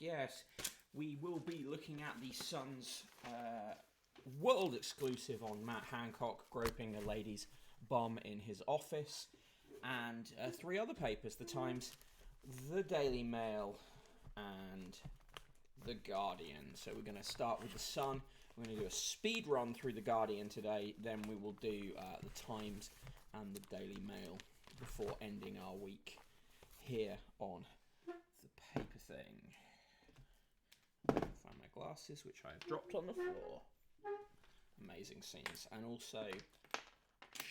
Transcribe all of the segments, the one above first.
Yes, we will be looking at the Sun's world exclusive on Matt Hancock groping a lady's bum in his office, and three other papers: the Times, the Daily Mail, and the Guardian. So we're going to start with the Sun. We're going to do a speed run through the Guardian today. Then we will do the Times and the Daily Mail before ending our week here on the paper thing. Find my glasses, which I have dropped on the floor. Amazing scenes. And also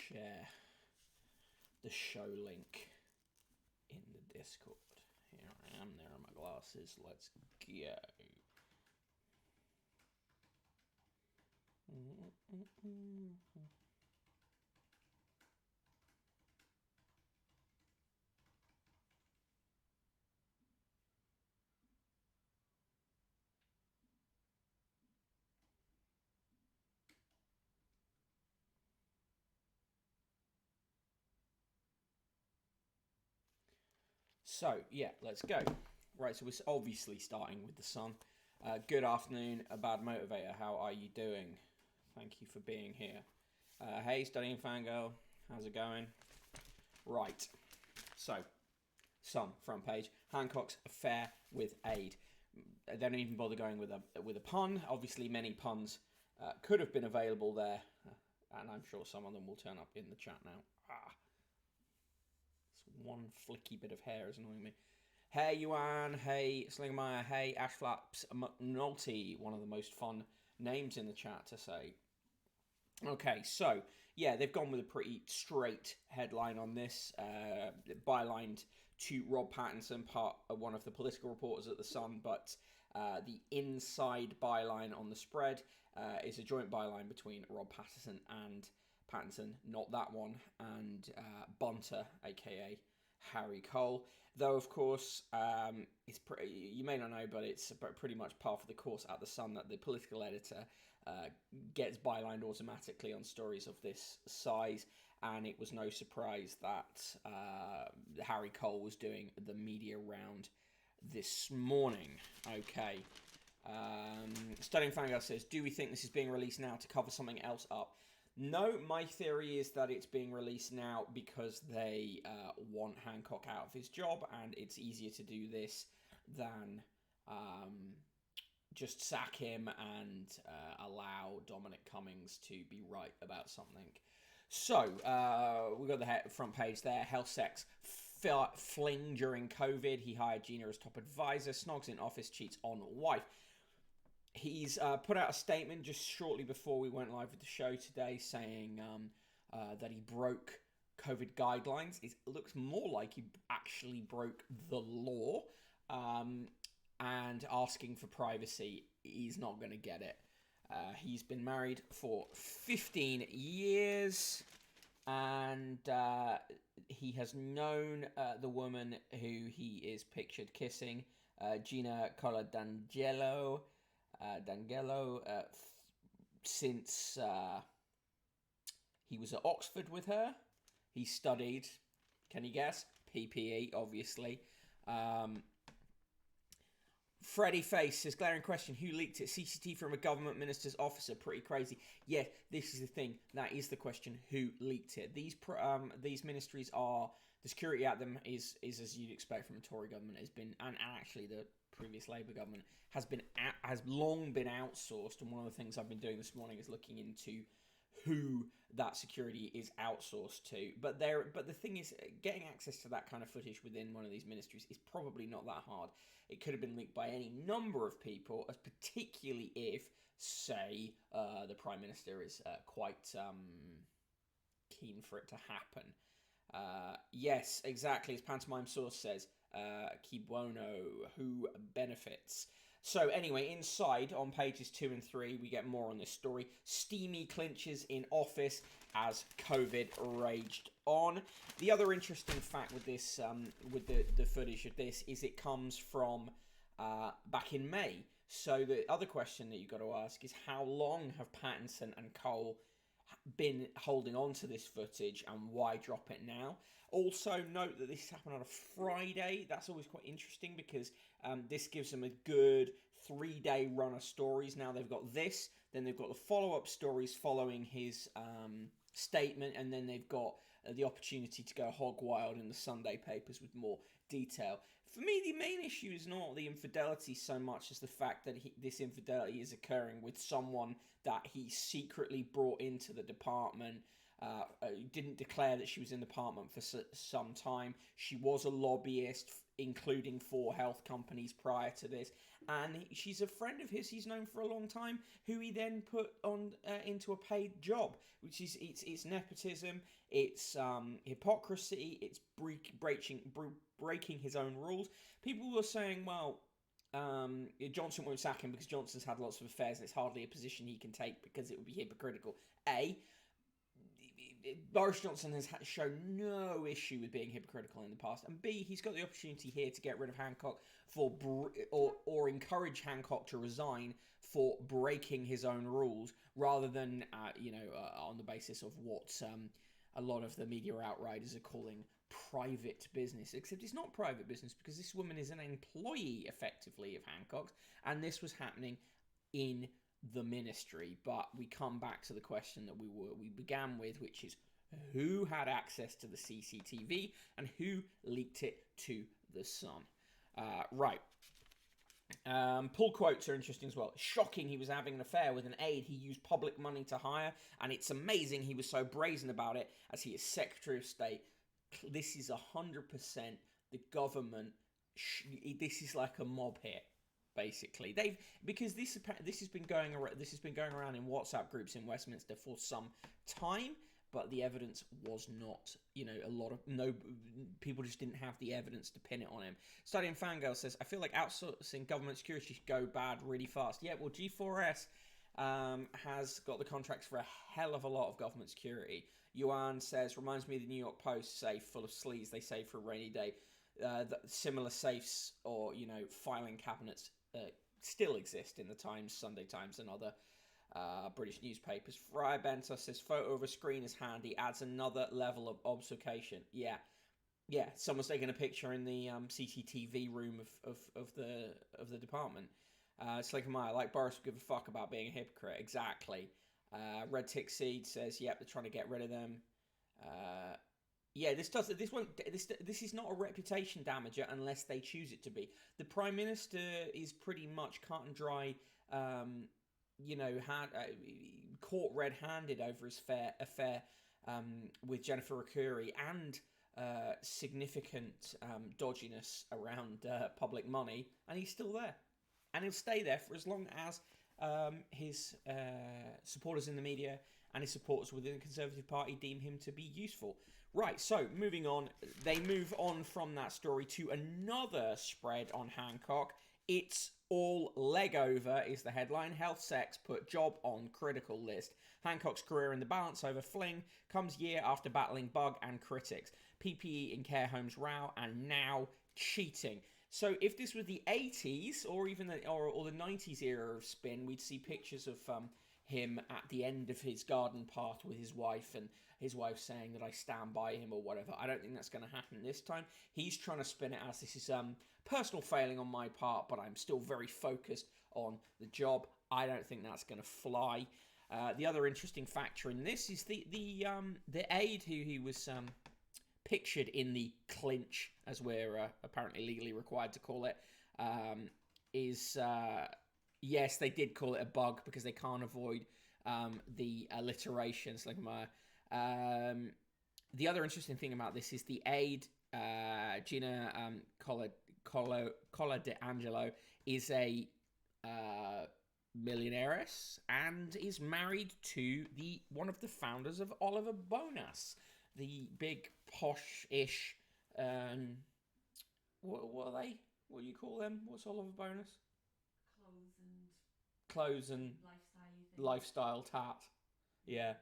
share the show link in the Discord. Here I am, there are my glasses. Let's go. So, yeah, let's go. Right, so we're obviously starting with the Sun. Good afternoon, a bad motivator. How are you doing? Thank you for being here. Hey, Studying Fangirl. How's it going? Right. So, Sun, front page. Hancock's affair with Aid. They don't even bother going with a pun. Obviously, many puns could have been available there. And I'm sure some of them will turn up in the chat now. This one flicky bit of hair is annoying me. Hey, Yuan. Hey, Slingermeyer. Hey, Ashflaps McNulty. One of the most fun names in the chat to say. Okay, so, yeah, they've gone with a pretty straight headline on this. Bylined to Rob Pattinson, one of the political reporters at The Sun, but the inside byline on the spread is a joint byline between Rob Pattinson, not that one, and Bunter, a.k.a. Harry Cole. Though, of course, you may not know, but it's pretty much par for the course at The Sun that the political editor gets bylined automatically on stories of this size, and it was no surprise that Harry Cole was doing the media round this morning. Okay. Studying Fangirl says, do we think this is being released now to cover something else up? No, my theory is that it's being released now because they want Hancock out of his job, and it's easier to do this than just sack him and allow Dominic Cummings to be right about something. So, we've got the front page there. Health sex fling during COVID. He hired Gina as top advisor. Snogs in office, cheats on wife. He's put out a statement just shortly before we went live with the show today saying that he broke COVID guidelines. It looks more like he actually broke the law, and asking for privacy. He's not going to get it. He's been married for 15 years, and he has known the woman who he is pictured kissing, Gina Coladangelo, since he was at Oxford with her. He studied, can you guess? PPE, obviously. Freddy Face says, glaring question, who leaked it? CCT from a government minister's officer. Pretty crazy. Yeah, this is the thing. That is the question, who leaked it? These ministries are, the security at them is as you'd expect from a Tory government, has been, and actually the previous Labour government has long been outsourced. And one of the things I've been doing this morning is looking into who that security is outsourced to. But the thing is, getting access to that kind of footage within one of these ministries is probably not that hard. It could have been leaked by any number of people, particularly if, say, the Prime Minister is quite keen for it to happen. Yes, exactly, as Pantomime Source says, Kibono, who benefits. So anyway, inside on pages 2 and 3, we get more on this story. Steamy clinches in office as COVID raged on. The other interesting fact with this, with the footage of this, is it comes from back in May. So the other question that you've got to ask is, how long have Pattinson and Cole been holding on to this footage, and why drop it now? Also, note that this happened on a Friday. That's always quite interesting because this gives them a good 3-day run of stories. Now they've got this, then they've got the follow-up stories following his statement, and then they've got the opportunity to go hog wild in the Sunday papers with more detail. For me, the main issue is not the infidelity so much as the fact that this infidelity is occurring with someone that he secretly brought into the department. Didn't declare that she was in the department for some time. She was a lobbyist, including for health companies prior to this, and she's a friend of his he's known for a long time, who he then put on into a paid job, which is it's nepotism, it's hypocrisy, it's breaking his own rules. People were saying, well, Johnson won't sack him because Johnson's had lots of affairs and it's hardly a position he can take because it would be hypocritical. Boris Johnson has shown no issue with being hypocritical in the past, and B, he's got the opportunity here to get rid of Hancock or encourage Hancock to resign for breaking his own rules, rather than on the basis of what a lot of the media outriders are calling private business. Except it's not private business, because this woman is an employee, effectively, of Hancock's, and this was happening in the ministry. But we come back to the question that we began with, which is who had access to the CCTV and who leaked it to the Sun. Right. Pull quotes are interesting as well. Shocking he was having an affair with an aide he used public money to hire, and it's amazing he was so brazen about it as he is Secretary of State. This is 100% the government. This is like a mob hit, basically. Because this has been going around in WhatsApp groups in Westminster for some time, but the evidence was not, people just didn't have the evidence to pin it on him. Studying Fangirl says, I feel like outsourcing government security should go bad really fast. Yeah, well, G4S has got the contracts for a hell of a lot of government security. Yuan says, reminds me of the New York Post safe full of sleaze they save for a rainy day. Similar safes or, filing cabinets still exist in the Times, Sunday Times, and other British newspapers. Friar Bento says, photo of a screen is handy, adds another level of obfuscation. Yeah, someone's taking a picture in the CCTV room of the department. Slicker Meyer, like Boris would give a fuck about being a hypocrite. Exactly. Red Tick Seed says, yep, they're trying to get rid of them. This is not a reputation damager unless they choose it to be. The Prime Minister is pretty much cut and dry, caught red-handed over his affair with Jennifer Arcuri, and significant dodginess around public money, and he's still there. And he'll stay there for as long as his supporters in the media and his supporters within the Conservative Party deem him to be useful. Right, so moving on, they move on from that story to another spread on Hancock. It's all leg over is the headline. Health Sex put job on critical list. Hancock's career in the balance over fling comes year after battling bug and critics. PPE in care homes row, and now cheating. So if this was the 80s or even the 90s era of spin, we'd see pictures of him at the end of his garden path with his wife, and his wife saying that I stand by him or whatever. I don't think that's going to happen this time. He's trying to spin it as this is personal failing on my part, but I'm still very focused on the job. I don't think that's going to fly. The other interesting factor in this is the aide who he was pictured in the clinch, as we're apparently legally required to call it, is yes, they did call it a bug because they can't avoid the alliterations. Like the other interesting thing about this is the aide, Gina Colla de Angelo, is a millionairess and is married to one of the founders of Oliver Bonas, the big posh-ish, what are they? What do you call them? What's Oliver Bonas? Clothes and lifestyle tat. Yeah.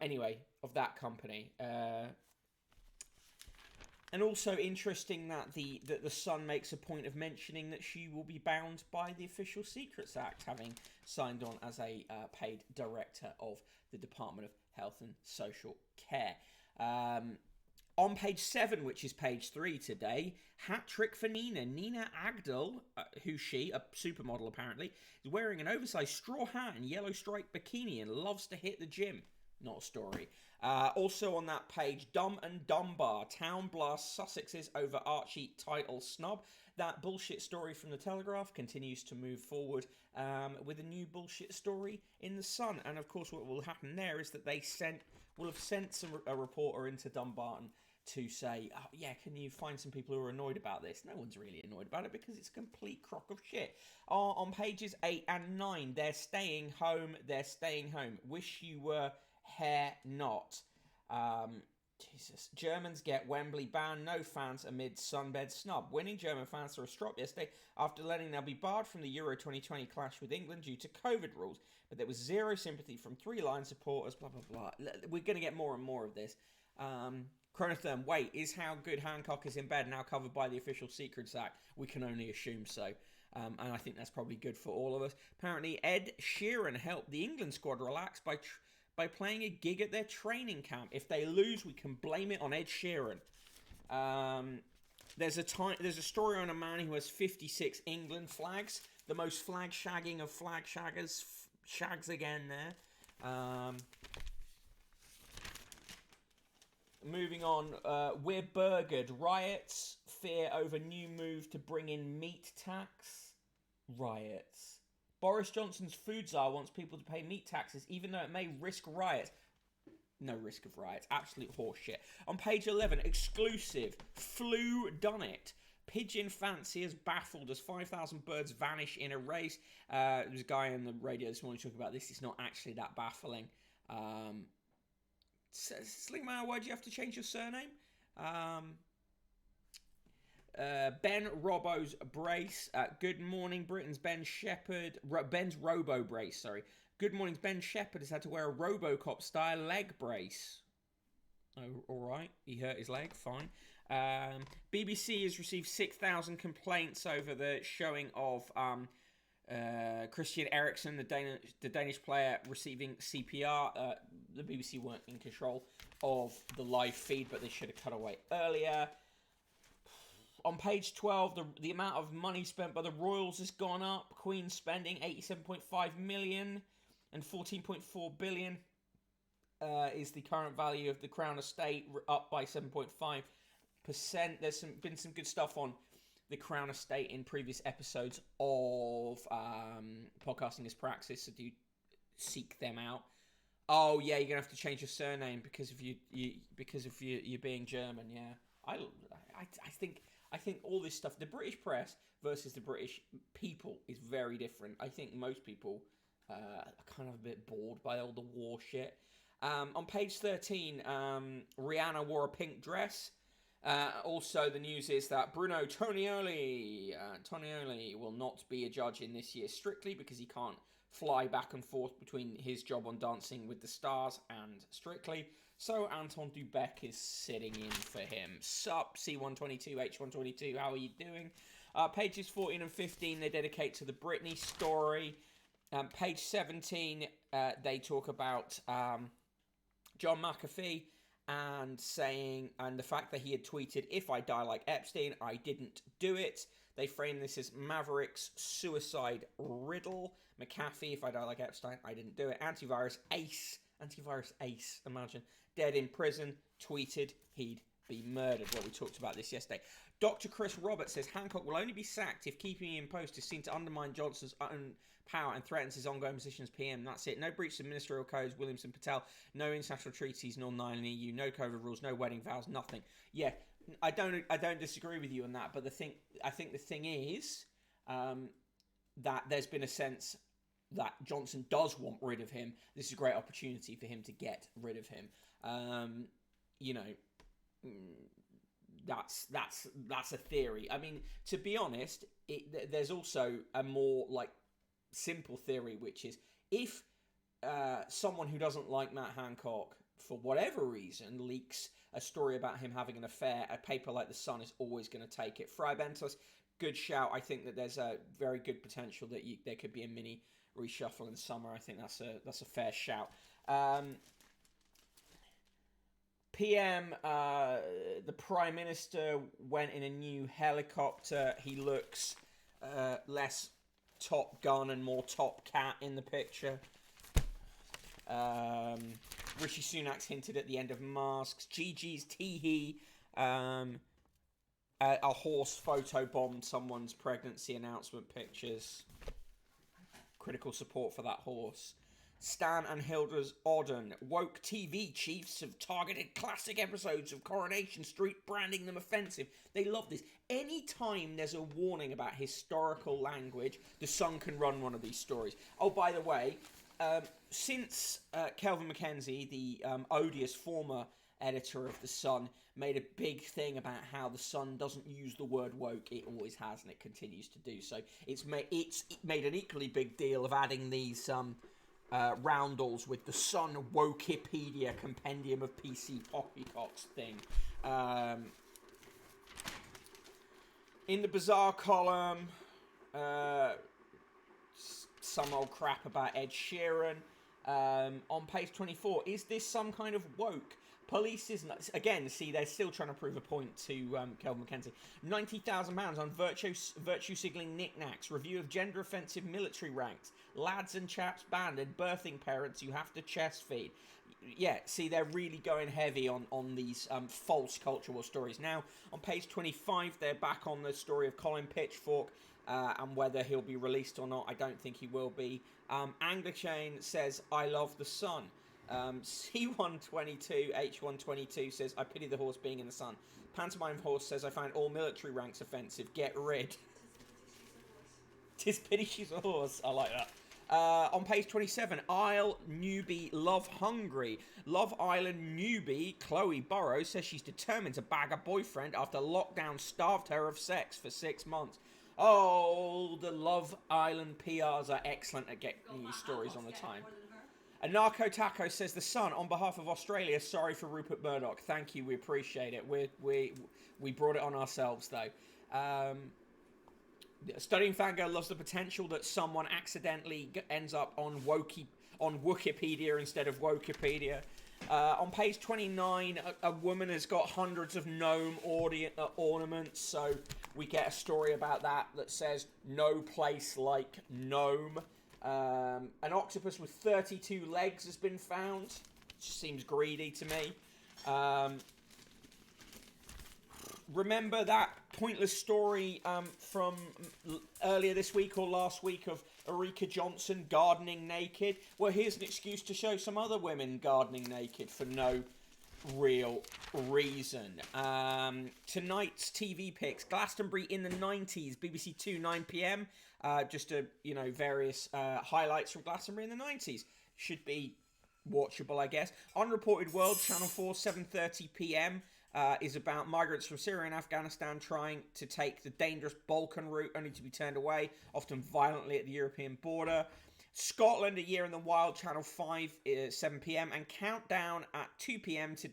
Anyway, of that company. And also interesting that the Sun makes a point of mentioning that she will be bound by the Official Secrets Act, having signed on as a paid director of the Department of health and social care. On page 7, which is page 3 today, hat trick for Nina. Nina Agdal, who's she, a supermodel apparently, is wearing an oversized straw hat and yellow striped bikini and loves to hit the gym. Not a story. Also on that page, Dumb and Dunbar. Town blasts Sussex's over Archie title snub. That bullshit story from the Telegraph continues to move forward with a new bullshit story in the Sun. And of course, what will happen there is that they will have sent a reporter into Dumbarton to say, oh, yeah, can you find some people who are annoyed about this? No one's really annoyed about it because it's a complete crock of shit. On pages 8 and 9, they're staying home. Wish you were here not. Jesus. Germans get Wembley banned. No fans amid sunbed snub. Winning German fans threw a strop yesterday after letting they'll be barred from the Euro 2020 clash with England due to COVID rules. But there was zero sympathy from Three Lions supporters, blah, blah, blah. We're going to get more and more of this. Chronotherm, wait, is How Good Hancock is in Bed now covered by the official Secrets Act? We can only assume so. And I think that's probably good for all of us. Apparently, Ed Sheeran helped the England squad relax by playing a gig at their training camp. If they lose, we can blame it on Ed Sheeran. There's a story on a man who has 56 England flags. The most flag shagging of flag shaggers. Shags again there. Moving on, we're burgered. Riots, fear over new move to bring in meat tax. Riots. Boris Johnson's food czar wants people to pay meat taxes, even though it may risk riots. No risk of riots. Absolute horseshit. On page 11, exclusive. Flu done it. Pigeon fanciers baffled as 5,000 birds vanish in a race. There was a guy on the radio this morning talking about this. It's not actually that baffling. Slingman, why do you have to change your surname? Ben Robbo's brace. Good morning, Britain's Ben Shepherd. Ben's Robo brace, sorry. Good morning's Ben Shepherd has had to wear a Robocop style leg brace. Oh, all right. He hurt his leg. Fine. BBC has received 6,000 complaints over the showing of Christian Eriksen, the Danish player, receiving CPR. The BBC weren't in control of the live feed, but they should have cut away earlier. On page 12, the amount of money spent by the Royals has gone up. Queen spending 87.5 million and 14.4 billion is the current value of the Crown Estate, up by 7.5%. There's been some good stuff on the Crown Estate in previous episodes of Podcasting as Praxis, so do seek them out. Oh yeah, you're gonna have to change your surname because of you being German. Yeah, I think all this stuff, the British press versus the British people, is very different. I think most people are kind of a bit bored by all the war shit. On page 13, Rihanna wore a pink dress. Also, the news is that Bruno Tonioli will not be a judge in this year's Strictly because he can't fly back and forth between his job on Dancing with the Stars and Strictly. So Anton Dubek is sitting in for him. Sup, C122, H122, how are you doing? Pages 14 and 15, they dedicate to the Britney story. Page 17, they talk about John McAfee and the fact that he had tweeted, "If I die like Epstein, I didn't do it." They frame this as Maverick's suicide riddle. McAfee, "If I die like Epstein, I didn't do it." Antivirus ace, imagine, dead in prison, tweeted he'd be murdered. Well, we talked about this yesterday. Dr. Chris Roberts says Hancock will only be sacked if keeping him in post is seen to undermine Johnson's own power and threatens his ongoing position as PM. That's it. No breach of ministerial codes, Williamson Patel. No international treaties, nor 9 EU. No COVID rules. No wedding vows. Nothing. Yeah, I don't disagree with you on that. But I think the thing is that there's been a sense that Johnson does want rid of him. This is a great opportunity for him to get rid of him. That's a theory. I mean, to be honest, there's also a more simple theory, which is if someone who doesn't like Matt Hancock for whatever reason leaks a story about him having an affair, a paper like The Sun is always going to take it. Fry Bentos, good shout. I think that there's a very good potential that there could be a mini reshuffle in the summer. I think that's a fair shout. PM, the Prime Minister went in a new helicopter. He looks less Top Gun and more Top Cat in the picture. Rishi Sunak's hinted at the end of masks. Gigi's Teehee, a horse photobombed someone's pregnancy announcement pictures. Critical support for that horse. Stan and Hilda's Odden. Woke TV chiefs have targeted classic episodes of Coronation Street, branding them offensive. They love this. Anytime there's a warning about historical language, The Sun can run one of these stories. Oh, by the way, since Kelvin Mackenzie, the odious former editor of The Sun, made a big thing about how The Sun doesn't use the word woke, it always has and it continues to do so. It's made an equally big deal of adding these roundels with the Sun Wokepedia compendium of PC poppycocks thing. In the bizarre column, some old crap about Ed Sheeran. On page 24, is this some kind of woke? Police is not, again. See, they're still trying to prove a point to Kelvin Mackenzie. £90,000 on virtue signaling knickknacks. Review of gender offensive military ranks. Lads and chaps banned and birthing parents you have to chest feed. Yeah, see, they're really going heavy on these false cultural stories. Now, on page 25, they're back on the story of Colin Pitchfork and whether he'll be released or not. I don't think he will be. Anglerchain says, I love the sun. C122, H122 says, I pity the horse being in the sun. Pantomime Horse says, I find all military ranks offensive. Get rid. Tis pity she's a horse. I like that. On page 27, Isle newbie Love Hungry. Love Island newbie Chloe Burrows says she's determined to bag a boyfriend after lockdown starved her of sex for 6 months. Oh, the Love Island PRs are excellent at getting these stories on the time. Anarco Taco says, The Sun, on behalf of Australia, sorry for Rupert Murdoch. Thank you, we appreciate it. We brought it on ourselves, though. Studying Fangirl loves the potential that someone accidentally ends up on Wikipedia instead of Wokepedia. On page 29, a woman has got hundreds of gnome ornaments, so we get a story about that says, no place like gnome. An octopus with 32 legs has been found. Seems greedy to me. Remember that pointless story from earlier this week or last week of Erika Johnson gardening naked? Well, here's an excuse to show some other women gardening naked for no real reason. Tonight's TV picks: Glastonbury in the 90s, BBC 2, 9 p.m. Various highlights from Glastonbury in the 90s. Should be watchable, I guess. Unreported World, Channel 4, 7:30 p.m. Is about migrants from Syria and Afghanistan trying to take the dangerous Balkan route, only to be turned away, often violently at the European border. Scotland, A Year in the Wild, Channel 5, 7 p.m. And Countdown at 2 p.m. to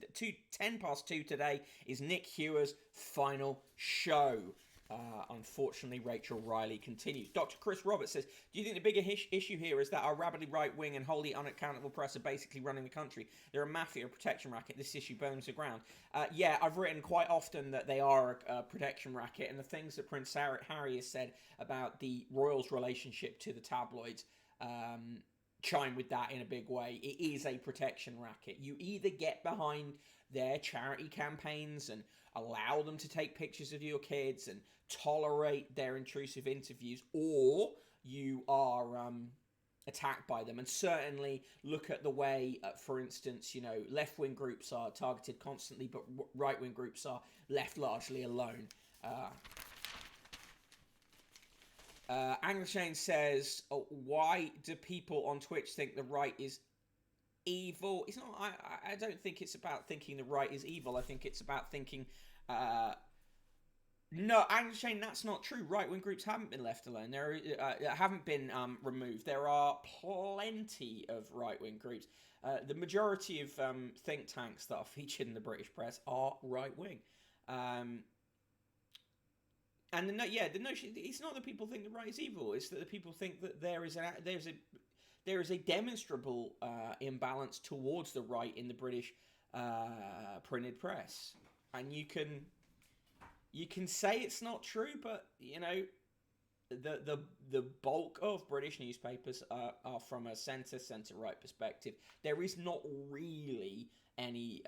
10 past 2 today is Nick Hewer's final show. Unfortunately, Rachel Riley continues. Dr. Chris Roberts says, do you think the bigger issue here is that our rabidly right-wing and wholly unaccountable press are basically running the country? They're a mafia, a protection racket. This issue burns the ground. Yeah, I've written quite often that they are a protection racket, and the things that Prince Harry has said about the royals' relationship to the tabloids chime with that in a big way. It is a protection racket. You either get behind their charity campaigns and allow them to take pictures of your kids and tolerate their intrusive interviews, or you are attacked by them. And certainly look at the way, for instance, left-wing groups are targeted constantly, but right-wing groups are left largely alone. Anglerchain says, why do people on Twitch think the right is evil? It's not. I don't think it's about thinking the right is evil. I think it's about thinking no, Anglerchain, that's not true. Right-wing groups haven't been left alone. There haven't been removed. There are plenty of right-wing groups. The majority of think tanks that are featured in the British press are right-wing. And the notion, it's not that people think the right is evil. It's that the people think that there is a demonstrable imbalance towards the right in the British printed press, and you can say it's not true, but the bulk of British newspapers are from a centre right perspective. There is not really any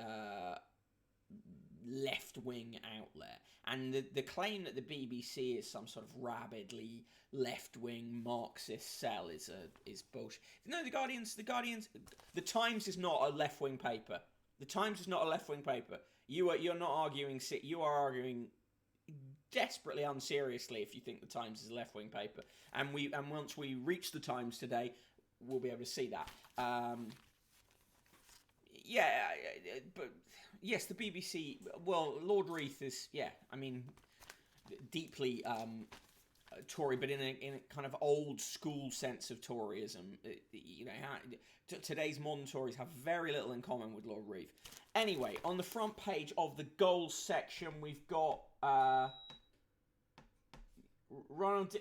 left wing outlet, and the claim that the BBC is some sort of rabidly left wing Marxist cell is bullshit. No, the Times is not a left wing paper. The Times is not a left wing paper. You're not arguing. You are arguing desperately unseriously if you think the Times is a left wing paper. And once we reach the Times today, we'll be able to see that. But yes, the BBC. Well, Lord Reith is deeply Tory, but in a kind of old school sense of Toryism. Today's modern Tories have very little in common with Lord Reith. Anyway, on the front page of the goals section, we've got Ronaldo,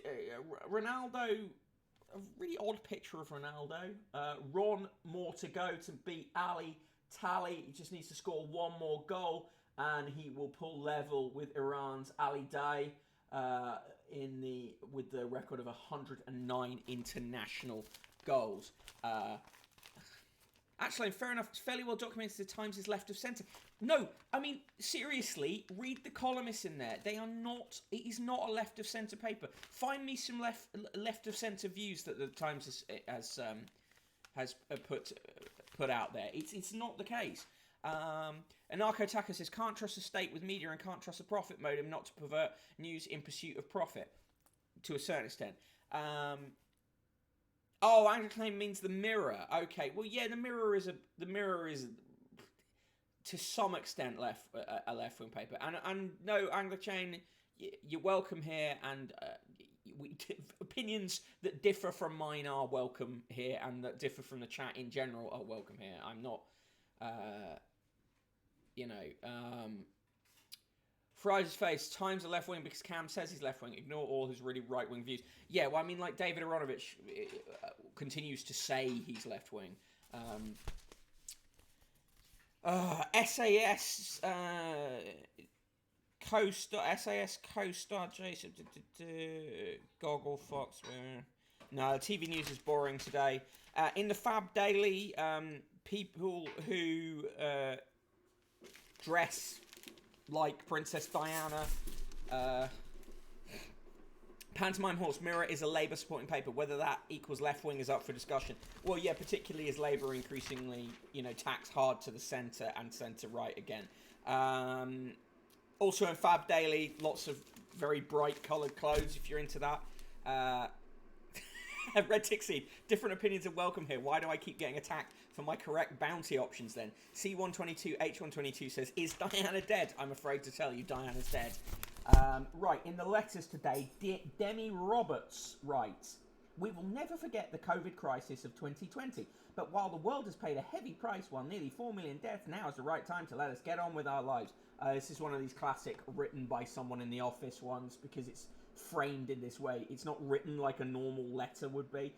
a really odd picture of Ronaldo. Ron, more to go to beat Ali Tally. He just needs to score one more goal, and he will pull level with Iran's Ali Day with the record of 109 international goals. Actually, fair enough, it's fairly well documented the Times is left of centre. No, I mean, seriously, read the columnists in there. They are not, it is not a left of centre paper. Find me some left of centre views that the Times has put out there. It's not the case. Anarcho Taka says, can't trust the state with media and can't trust a profit motive not to pervert news in pursuit of profit, to a certain extent. Anglo-Claim means the Mirror. Okay, well, yeah, the Mirror is to some extent a left-wing paper, and no, Anglo-Chain, you're welcome here, and opinions that differ from mine are welcome here, and that differ from the chat in general are welcome here. I'm not, Fry's face, Times are left-wing because Cam says he's left-wing. Ignore all his really right-wing views. Yeah, well, I mean, like, David Aronovich continues to say he's left-wing. SAS co-star Jason Goggle Fox. No, TV news is boring today. In the Fab Daily, people who dress like Princess Diana. Pantomime Horse, Mirror is a Labour supporting paper. Whether that equals left wing is up for discussion. Well, yeah, particularly as Labour increasingly, tax hard to the centre and centre right again. Also in Fab Daily, lots of very bright coloured clothes if you're into that. Red Tixie, different opinions are welcome here. Why do I keep getting attacked for my correct bounty options then? C122, H122 says, is Diana dead? I'm afraid to tell you, Diana's dead. Right, in the letters today, Demi Roberts writes, we will never forget the COVID crisis of 2020, but while the world has paid a heavy price while nearly 4 million deaths, now is the right time to let us get on with our lives. This is one of these classic written by someone in the office ones, because it's framed in this way. It's not written like a normal letter would be.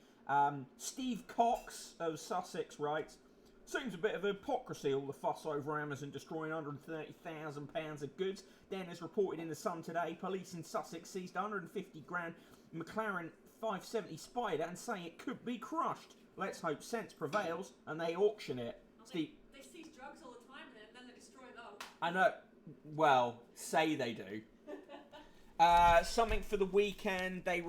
Steve Cox of Sussex writes, seems a bit of hypocrisy, all the fuss over Amazon destroying £130,000 of goods. Then, as reported in The Sun today, police in Sussex seized 150 grand McLaren 570 Spider and say it could be crushed. Let's hope sense prevails and they auction it. They seize drugs all the time and then they destroy those. I know. Well, say they do. Something for the weekend. They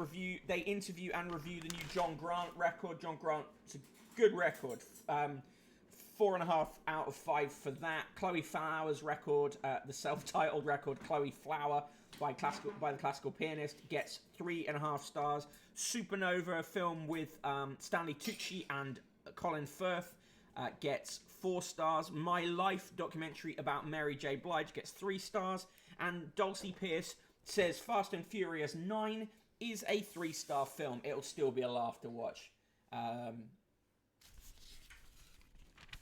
interview and review the new John Grant record. John Grant, it's a good record. 4.5 out of 5 for that. Chloe Flower's record, the self-titled record, Chloe Flower by the classical pianist, gets 3.5 stars. Supernova, a film with Stanley Tucci and Colin Firth, gets 4 stars. My Life documentary about Mary J. Blige gets 3 stars. And Dulcie Pierce says Fast and Furious 9 is a 3-star film. It'll still be a laugh to watch.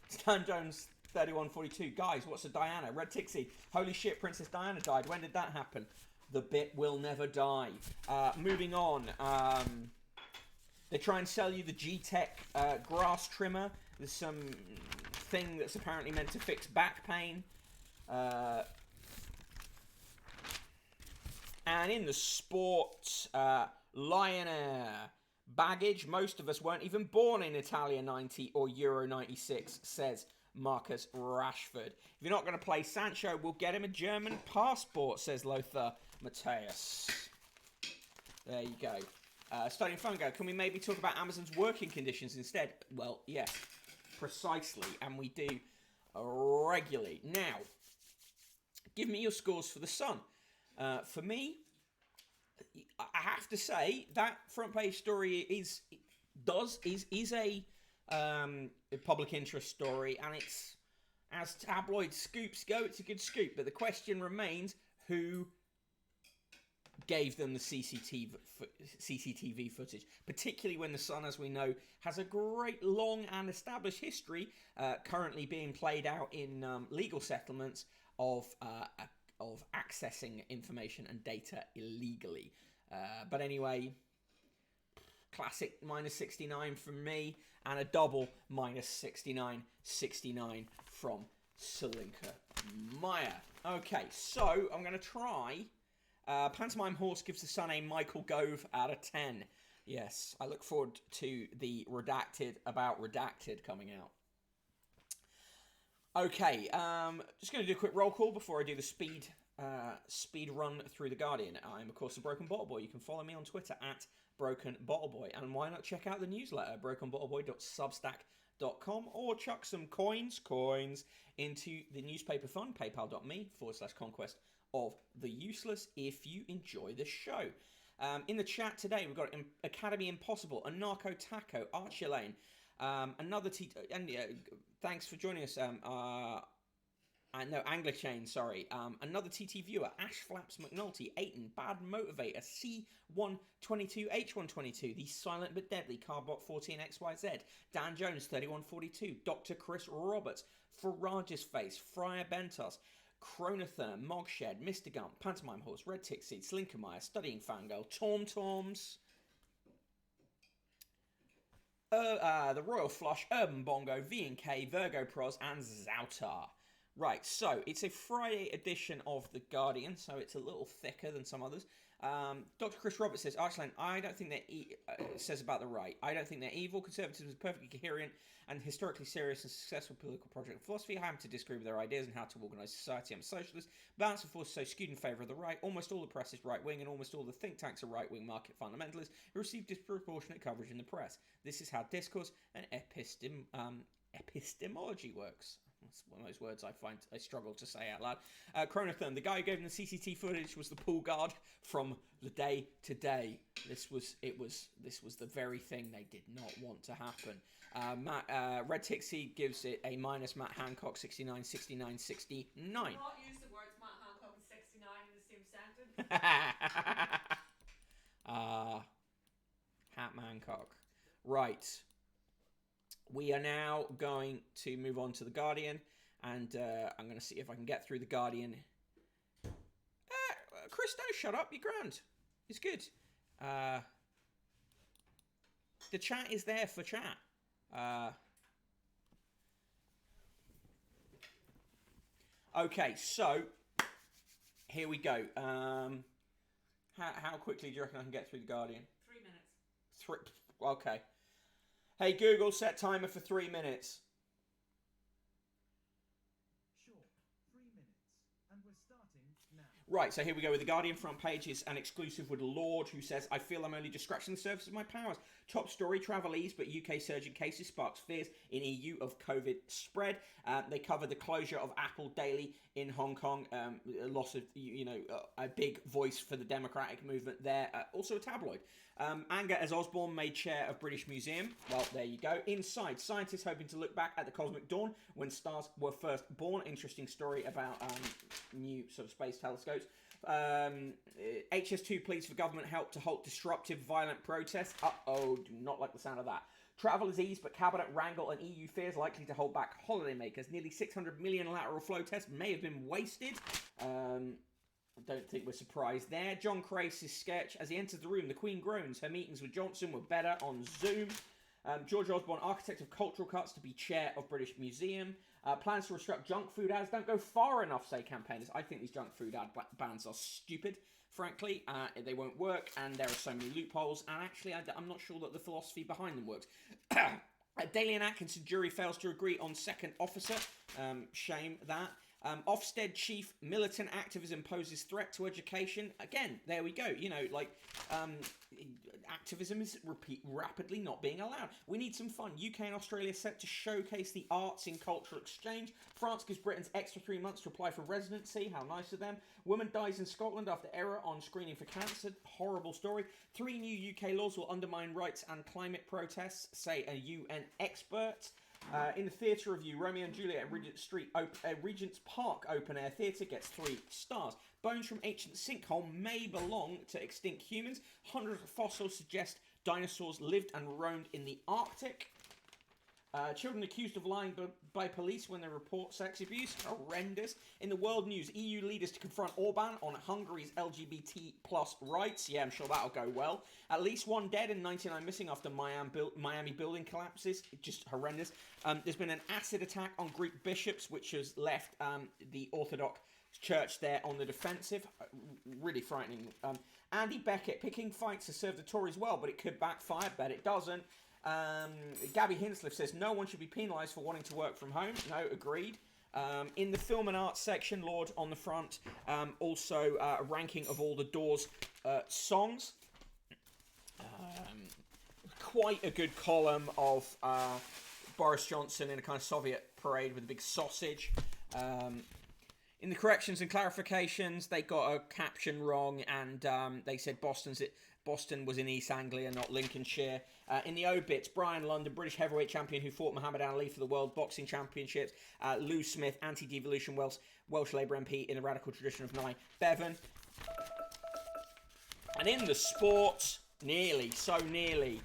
Stan Jones 3142. Guys, what's a Diana? Red Tixie. Holy shit, Princess Diana died. When did that happen? The bit will never die. Moving on. They try and sell you the G-Tech grass trimmer. There's some thing that's apparently meant to fix back pain. And in the sports, Lion Air baggage. Most of us weren't even born in Italia 90 or Euro 96, says Marcus Rashford. If you're not going to play Sancho, we'll get him a German passport, says Lothar Matthäus. There you go. Studying Fungo, can we maybe talk about Amazon's working conditions instead? Well, yes, precisely, and we do regularly. Now, give me your scores for The Sun. For me, I have to say that front page story is a public interest story, and it's, as tabloid scoops go, it's a good scoop. But the question remains, who gave them the CCTV footage, particularly when The Sun, as we know, has a great long and established history currently being played out in legal settlements of accessing information and data illegally. But anyway, classic -69 from me, and a double -69 from Salinka Meyer. Okay, so I'm going to try. Pantomime Horse gives The Sun a Michael Gove out of 10. Yes, I look forward to the Redacted about Redacted coming out. Okay, just going to do a quick roll call before I do the speed run through The Guardian. I'm, of course, the Broken Bottle Boy. You can follow me on Twitter at Broken Bottle Boy. And why not check out the newsletter, brokenbottleboy.substack.com, or chuck some coins into the newspaper fund, paypal.me/conquest of the useless, if you enjoy the show. In the chat today, we've got Academy Impossible, Anarcho Taco, Archer Lane, another thanks for joining us. Anglerchain, sorry. Another TT viewer, Ash Flaps McNulty, Aiton, Bad Motivator, C122H122, The Silent But Deadly, Carbot 14XYZ, Dan Jones 3142, Dr. Chris Roberts, Farage's Face, Friar Bentos, Chronotherm, Mogshed, Mr. Gump, Pantomime Horse, Red Tick Seed, Slinkermeyer, Studying Fangirl, Torms, the Royal Flush, Urban Bongo, V&K, Virgo Pros, and Zoutar. Right, so it's a Friday edition of The Guardian, so it's a little thicker than some others. Dr. Chris Roberts says, Archland, I don't think they're says about the right. I don't think they're evil. Conservatism is perfectly coherent and historically serious and successful political project and philosophy. I happen to disagree with their ideas and how to organise society. I'm a socialist. Balance of force is so skewed in favour of the right. Almost all the press is right-wing and almost all the think tanks are right-wing market fundamentalists who receive disproportionate coverage in the press. This is how discourse and epistemology works. That's one of those words I struggle to say out loud. Chronotherm, the guy who gave them the CCTV footage was the pool guard from The Day Today. This was the very thing they did not want to happen. Red Tixie gives it a minus. Matt Hancock 69, 69, 69. Not use the words Matt Hancock and 69 in the same sentence. Hat Hancock. Right. We are now going to move on to The Guardian, and I'm going to see if I can get through The Guardian. Chris, don't shut up. You're grand. It's good. The chat is there for chat. Okay, so here we go. How quickly do you reckon I can get through The Guardian? 3 minutes. Okay. Hey Google, set timer for 3 minutes. Sure, 3 minutes. And we're starting now. Right, so here we go with The Guardian front page. Is an exclusive with Lord, who says, I feel I'm only just scratching the surface of my powers. Top story, travel ease, but UK surge in cases sparks fears in EU of COVID spread. They cover the closure of Apple Daily in Hong Kong. A loss of, a big voice for the democratic movement there. Also a tabloid. Anger as Osborne made chair of British Museum. Well, there you go. Inside, scientists hoping to look back at the cosmic dawn when stars were first born. Interesting story about new sort of space telescopes. HS2 pleads for government help to halt disruptive violent protests. Uh-oh, do not like the sound of that. Travel is eased, but cabinet wrangle and EU fears likely to hold back holidaymakers. Nearly 600 million lateral flow tests may have been wasted. I don't think we're surprised there. John Crace's sketch. As he enters the room, the Queen groans. Her meetings with Johnson were better on Zoom. George Osborne, architect of cultural cuts, to be chair of British Museum. Plans to restrict junk food ads. Don't go far enough, say campaigners. I think these junk food ad bans are stupid, frankly. They won't work, and there are so many loopholes. And actually, I'm not sure that the philosophy behind them works. Daly and Atkinson jury fails to agree on second officer. Shame that. Ofsted chief, militant activism poses threat to education. Again, there we go. You know, like, activism is rapidly not being allowed. We need some fun. UK and Australia set to showcase the arts in cultural exchange. France gives Britons extra 3 months to apply for residency. How nice of them. Woman dies in Scotland after error on screening for cancer. Horrible story. 3 new UK laws will undermine rights and climate protests, say a UN expert. In the theatre review, Romeo and Juliet at Regent's Park Open Air Theatre gets 3 stars. Bones from ancient sinkhole may belong to extinct humans. Hundreds of fossils suggest dinosaurs lived and roamed in the Arctic. Children accused of lying by police when they report sex abuse. Horrendous. In the world news, EU leaders to confront Orban on Hungary's LGBT plus rights. Yeah, I'm sure that'll go well. At least 1 dead and 99 missing after Miami building collapses. Just horrendous. There's been an acid attack on Greek bishops, which has left the Orthodox Church there on the defensive. Really frightening. Andy Beckett picking fights to serve the Tories well, but it could backfire. Bet it doesn't. Gabby Hinsliff says no one should be penalised for wanting to work from home. No, agreed. In the film and arts section, Lord on the front, also a ranking of all the Doors songs. Quite a good column of Boris Johnson in a kind of Soviet parade with a big sausage. In the corrections and clarifications, they got a caption wrong, and they said Boston was in East Anglia, not Lincolnshire. In the obits, Brian London, British heavyweight champion who fought Muhammad Ali for the World Boxing Championships. Lou Smith, anti-devolution Welsh Labour MP in the radical tradition of Nye Bevan. And in the sports, so nearly.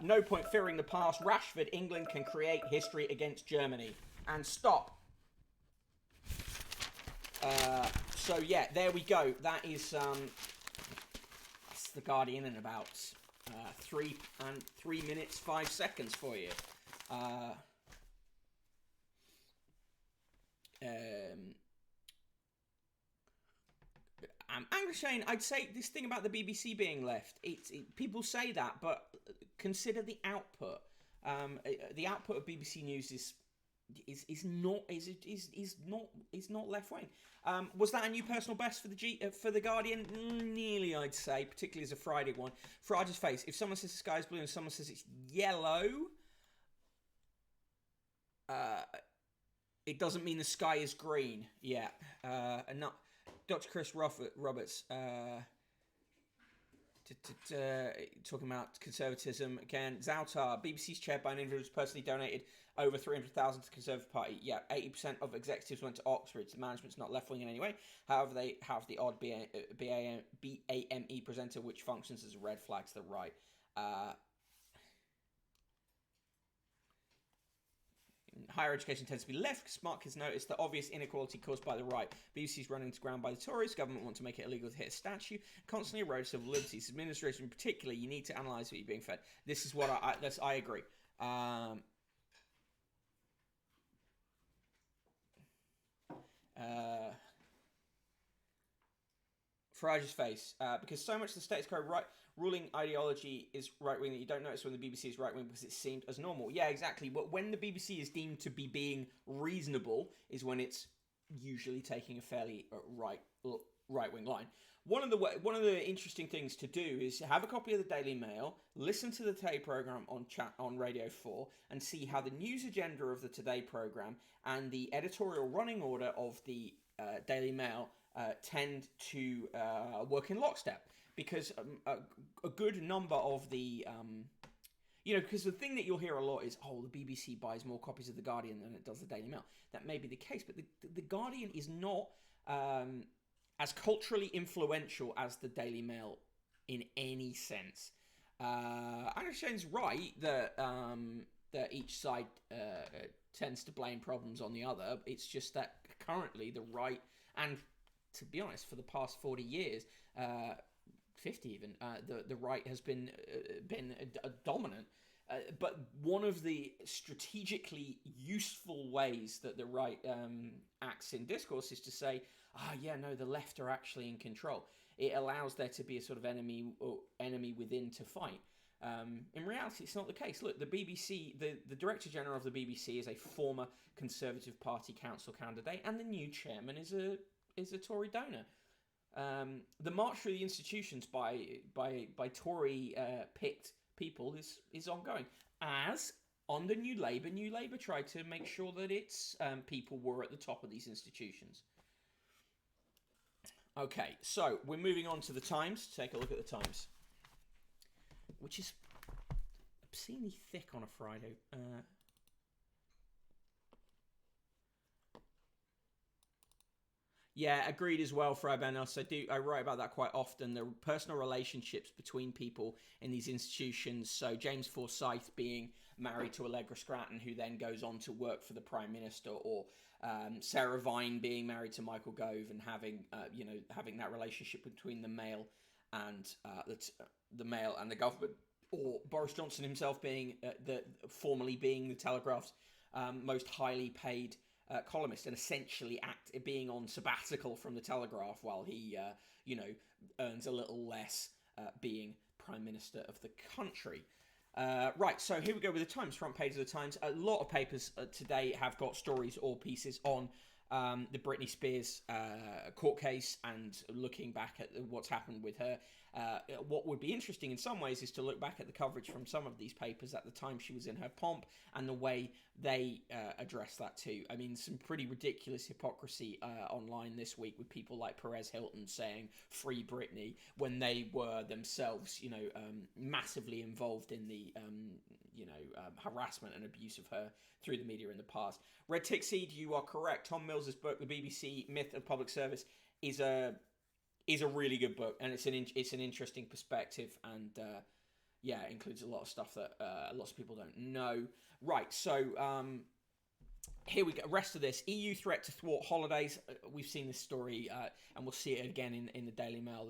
No point fearing the past. Rashford, England can create history against Germany. And stop. So yeah, there we go. That is that's the Guardian in about 3 minutes 5 seconds for you. Anglo Shane, I'd say this thing about the BBC being left. People say that, but consider the output. The output of BBC News is not left wing. Was that a new personal best for the Guardian? Nearly, I'd say, particularly as a Friday one. Farage's face. If someone says the sky is blue and someone says it's yellow, it doesn't mean the sky is green. Yeah, and not Dr. Chris Roberts. Talking about conservatism again. Zoutar, BBC's chaired by an individual who's personally donated over 300,000 to the Conservative Party. Yeah, 80% of executives went to Oxford. The management's not left wing in any way. However, they have the odd BAME presenter which functions as a red flag to the right. Higher education tends to be left because Mark has noticed the obvious inequality caused by the right. BBC's running to ground by the Tories. Government want to make it illegal to hit a statue. Constantly erode civil liberties. Administration in particular, you need to analyse what you're being fed. This is what I agree. Farage's face. Because so much of the status quo ruling ideology is right-wing that you don't notice when the BBC is right-wing because it's seemed as normal. Yeah, exactly. But when the BBC is deemed to be being reasonable is when it's usually taking a fairly right-wing line. One of the interesting things to do is have a copy of the Daily Mail, listen to the Today programme on Radio 4, and see how the news agenda of the Today programme and the editorial running order of the Daily Mail tend to work in lockstep. Because a good number of the, because the thing that you'll hear a lot is, the BBC buys more copies of The Guardian than it does the Daily Mail. That may be the case, but the Guardian is not as culturally influential as the Daily Mail in any sense. Anna Shane's right that each side tends to blame problems on the other. It's just that currently the right, and to be honest, for the past 40 years, 50 even, the right has been dominant. But one of the strategically useful ways that the right acts in discourse is to say, the left are actually in control. It allows there to be a sort of enemy within to fight. In reality, it's not the case. Look, the BBC, the Director General of the BBC is a former Conservative Party council candidate, and the new chairman is a Tory donor. The march through the institutions by Tory picked people is ongoing. As on the New Labour tried to make sure that its people were at the top of these institutions. Okay, so we're moving on to the Times. Take a look at the Times, which is obscenely thick on a Friday. Yeah, agreed as well, Freibenos. I write about that quite often. The personal relationships between people in these institutions. So James Forsyth being married to Allegra Stratton, who then goes on to work for the Prime Minister, or Sarah Vine being married to Michael Gove and having that relationship between the Mail and the Mail and the government, or Boris Johnson himself being formerly being the Telegraph's most highly paid columnist, and essentially being on sabbatical from the Telegraph while he earns a little less being Prime Minister of the country. Right, so here we go with the Times, front page of the Times. A lot of papers today have got stories or pieces on the Britney Spears court case and looking back at what's happened with her. What would be interesting in some ways is to look back at the coverage from some of these papers at the time she was in her pomp and the way they address that too. I mean, some pretty ridiculous hypocrisy online this week with people like Perez Hilton saying "Free Britney" when they were themselves, massively involved in the, harassment and abuse of her through the media in the past. Red Tick Seed, you are correct. Tom Mills's book, The BBC Myth of Public Service, is a really good book, and it's an interesting perspective, and it includes a lot of stuff that lots of people don't know. Right, so here we go. Rest of this: EU threat to thwart holidays. We've seen this story, and we'll see it again in the Daily Mail.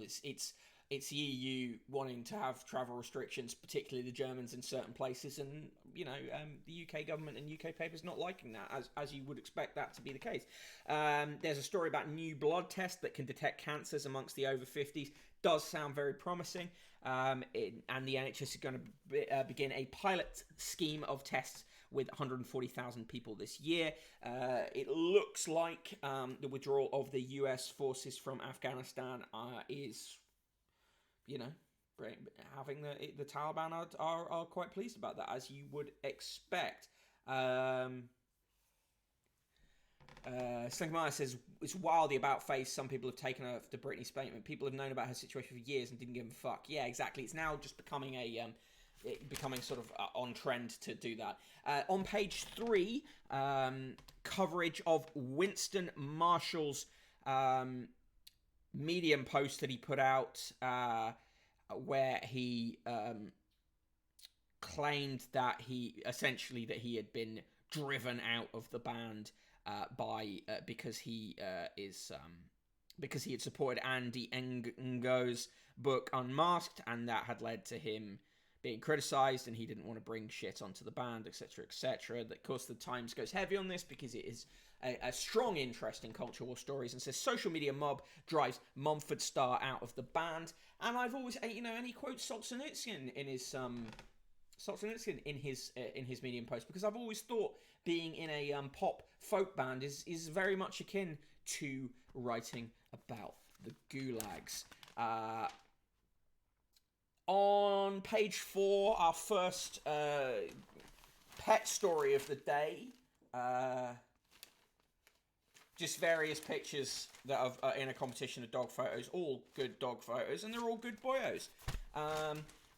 It's the EU wanting to have travel restrictions, particularly the Germans in certain places, and the UK government and UK papers not liking that, as you would expect that to be the case. There's a story about new blood tests that can detect cancers amongst the over 50s. Does sound very promising, and the NHS is going to begin a pilot scheme of tests with 140,000 people this year. It looks like the withdrawal of the US forces from Afghanistan is, having the Taliban are quite pleased about that, as you would expect. Slinkmeyer says, it's wild the about face some people have taken of the Britney statement. People have known about her situation for years and didn't give a fuck. Yeah, exactly. It's now just becoming sort of on trend to do that. On page 3, coverage of Winston Marshall's Medium post that he put out, where he claimed that he had been driven out of the band because he had supported Andy Ngo's book Unmasked, and that had led to him being criticised, and he didn't want to bring shit onto the band, etc., etc. Of course, the Times goes heavy on this because it is a strong interest in culture war stories, and says social media mob drives Mumford Star out of the band. And I've always, and he quotes Solzhenitsyn in his Medium post, because I've always thought being in a pop folk band is very much akin to writing about the gulags. On page 4, our first pet story of the day. Just various pictures that are in a competition of dog photos, all good dog photos, and they're all good boyos.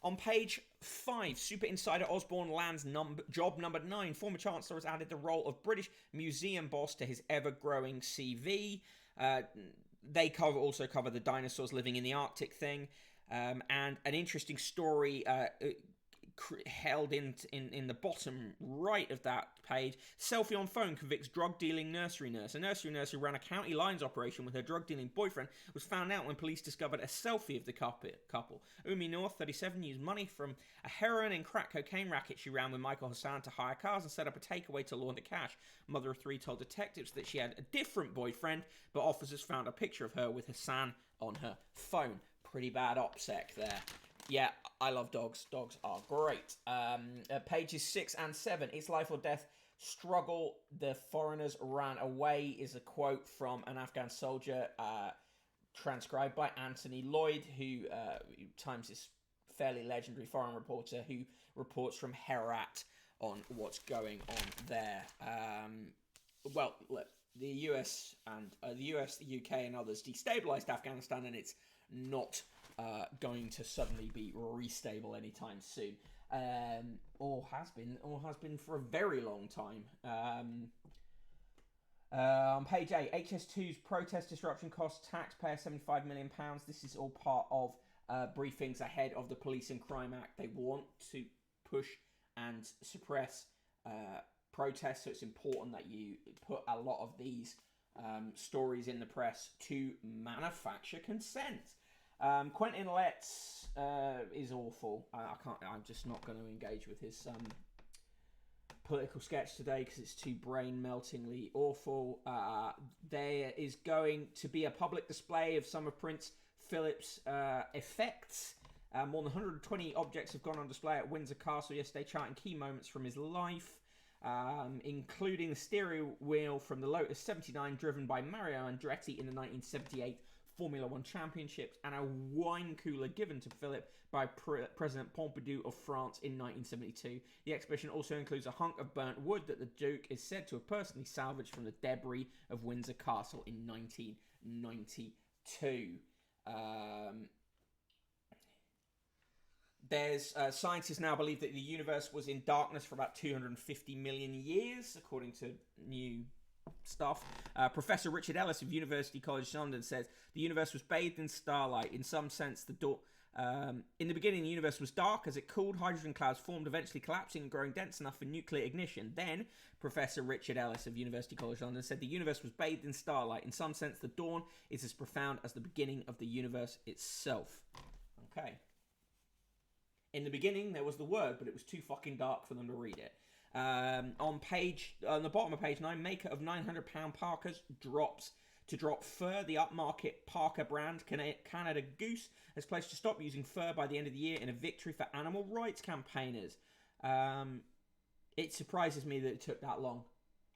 On page 5, Super Insider Osborne lands job number 9. Former Chancellor has added the role of British Museum boss to his ever-growing CV. They also cover the dinosaurs living in the Arctic thing. And an interesting story held in the bottom right of that page. Selfie on phone convicts drug-dealing nursery nurse. A nursery nurse who ran a county lines operation with her drug-dealing boyfriend was found out when police discovered a selfie of the couple. Umi North, 37, used money from a heroin and crack cocaine racket she ran with Michael Hassan to hire cars and set up a takeaway to launder cash. Mother of 3 told detectives that she had a different boyfriend, but officers found a picture of her with Hassan on her phone. Pretty bad OPSEC there. Yeah, I love dogs. Dogs are great. Pages 6 and 7. It's life or death. Struggle. The foreigners ran away is a quote from an Afghan soldier, transcribed by Anthony Lloyd, who Times is fairly legendary foreign reporter who reports from Herat on what's going on there. Well, look, the US, the UK, and others destabilized Afghanistan, and it's not going to suddenly be restable anytime soon, or has been for a very long time. On page 8, HS2's protest disruption costs taxpayer £75 million. This is all part of briefings ahead of the Police and Crime Act. They want to push and suppress protests, so it's important that you put a lot of these stories in the press to manufacture consent. Quentin Letts is awful. I'm just not going to engage with his political sketch today because it's too brain-meltingly awful. There is going to be a public display of some of Prince Philip's effects. More than 120 objects have gone on display at Windsor Castle yesterday, charting key moments from his life, including the steering wheel from the Lotus 79 driven by Mario Andretti in the 1978 Formula One Championships, and a wine cooler given to Philip by President Pompidou of France in 1972. The exhibition also includes a hunk of burnt wood that the Duke is said to have personally salvaged from the debris of Windsor Castle in 1992. Scientists now believe that the universe was in darkness for about 250 million years, according to new stuff. Professor Richard Ellis of University College London says the universe was bathed in starlight. In some sense, in the beginning, the universe was dark. As it cooled, hydrogen clouds formed, eventually collapsing and growing dense enough for nuclear ignition. Then, Professor Richard Ellis of University College London said the universe was bathed in starlight. In some sense, the dawn is as profound as the beginning of the universe itself. Okay. In the beginning, there was the word, but it was too fucking dark for them to read it. On the bottom of page 9, maker of £900 Parkers drops to drop fur. The upmarket Parker brand, Canada Goose, has pledged to stop using fur by the end of the year in a victory for animal rights campaigners. It surprises me that it took that long.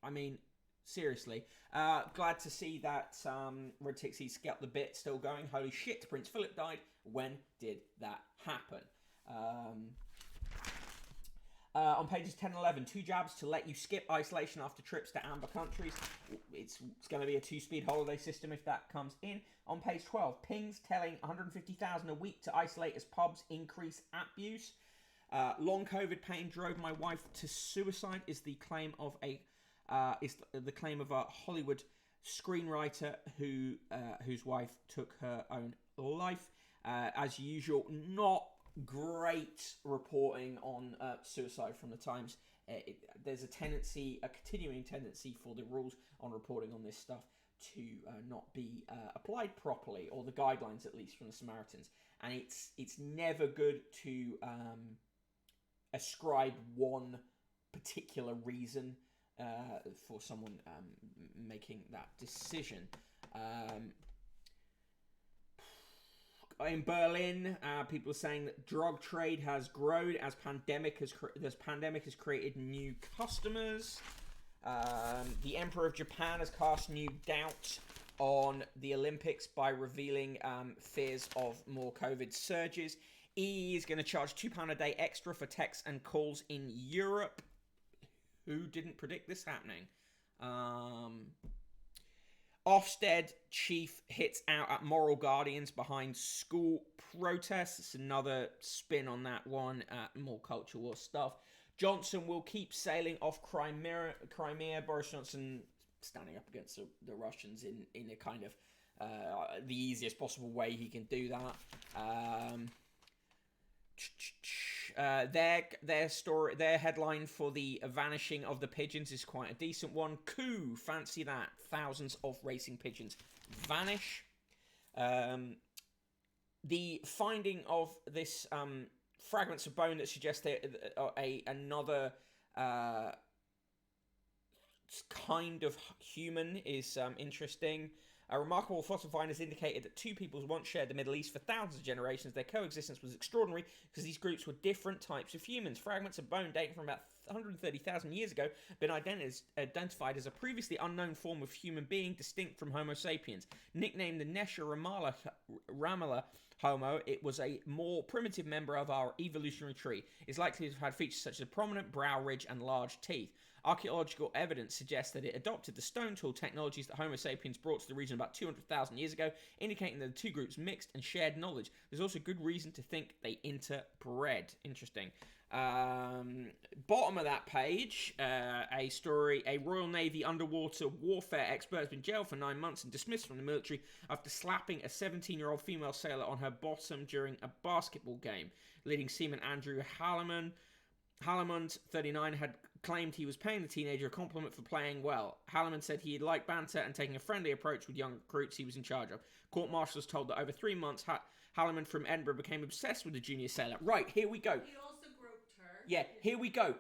I mean, seriously. Glad to see that Red Tixie's Get the Bit still going. Holy shit, Prince Philip died. When did that happen? On pages 10 and 11, 2 jabs to let you skip isolation after trips to amber countries. It's going to be a 2-speed holiday system if that comes in. On page 12, pings telling 150,000 a week to isolate as pubs increase app use. Long COVID pain drove my wife to suicide is the claim of a Hollywood screenwriter whose wife took her own life. As usual, not great reporting on suicide from the Times. There's a continuing tendency for the rules on reporting on this stuff to not be applied properly, or the guidelines at least from the Samaritans. And it's never good to ascribe one particular reason for someone making that decision. In Berlin, people are saying that drug trade has grown as pandemic has created new customers. The Emperor of Japan has cast new doubt on the Olympics by revealing fears of more COVID surges. EE is going to charge £2 a day extra for texts and calls in Europe. Who didn't predict this happening? Ofsted chief hits out at moral guardians behind school protests. It's another spin on that one. More culture war stuff. Johnson will keep sailing off Crimea. Boris Johnson standing up against the Russians in a kind of the easiest possible way he can do that. Their headline for the vanishing of the pigeons is quite a decent one. Coup, fancy that. Thousands of racing pigeons vanish. The finding of this fragments of bone that suggest another kind of human is interesting. A remarkable fossil find has indicated that two peoples once shared the Middle East for thousands of generations. Their coexistence was extraordinary because these groups were different types of humans. Fragments of bone dating from about 130,000 years ago been identified as a previously unknown form of human being distinct from Homo sapiens. Nicknamed the Nesha Ramallah Homo, it was a more primitive member of our evolutionary tree. It's likely to have had features such as a prominent brow ridge and large teeth. Archaeological evidence suggests that it adopted the stone tool technologies that Homo sapiens brought to the region about 200,000 years ago, indicating that the two groups mixed and shared knowledge. There's also good reason to think they interbred. Interesting. Bottom of that page, a story: a Royal Navy underwater warfare expert has been jailed for 9 months and dismissed from the military after slapping a 17-year-old female sailor on her bottom during a basketball game. Leading seaman Andrew Hallamund, 39, had claimed he was paying the teenager a compliment for playing well. Hallamund said he liked banter and taking a friendly approach with young recruits he was in charge of. Court martials told that over 3 months, Hallamund from Edinburgh became obsessed with the junior sailor. Right, here we go. He also groped her. Yeah, here we go.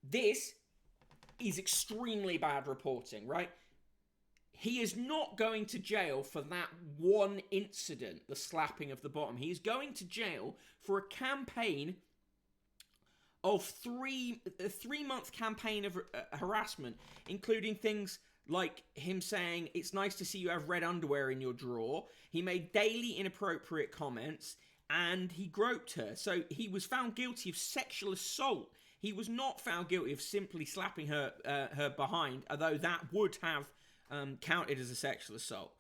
This is extremely bad reporting, right? He is not going to jail for that one incident, the slapping of the bottom. He is going to jail for a campaign of a 3-month campaign of harassment, including things like him saying, "It's nice to see you have red underwear in your drawer." He made daily inappropriate comments, and he groped her. So he was found guilty of sexual assault. He was not found guilty of simply slapping her behind, although that would have counted as a sexual assault.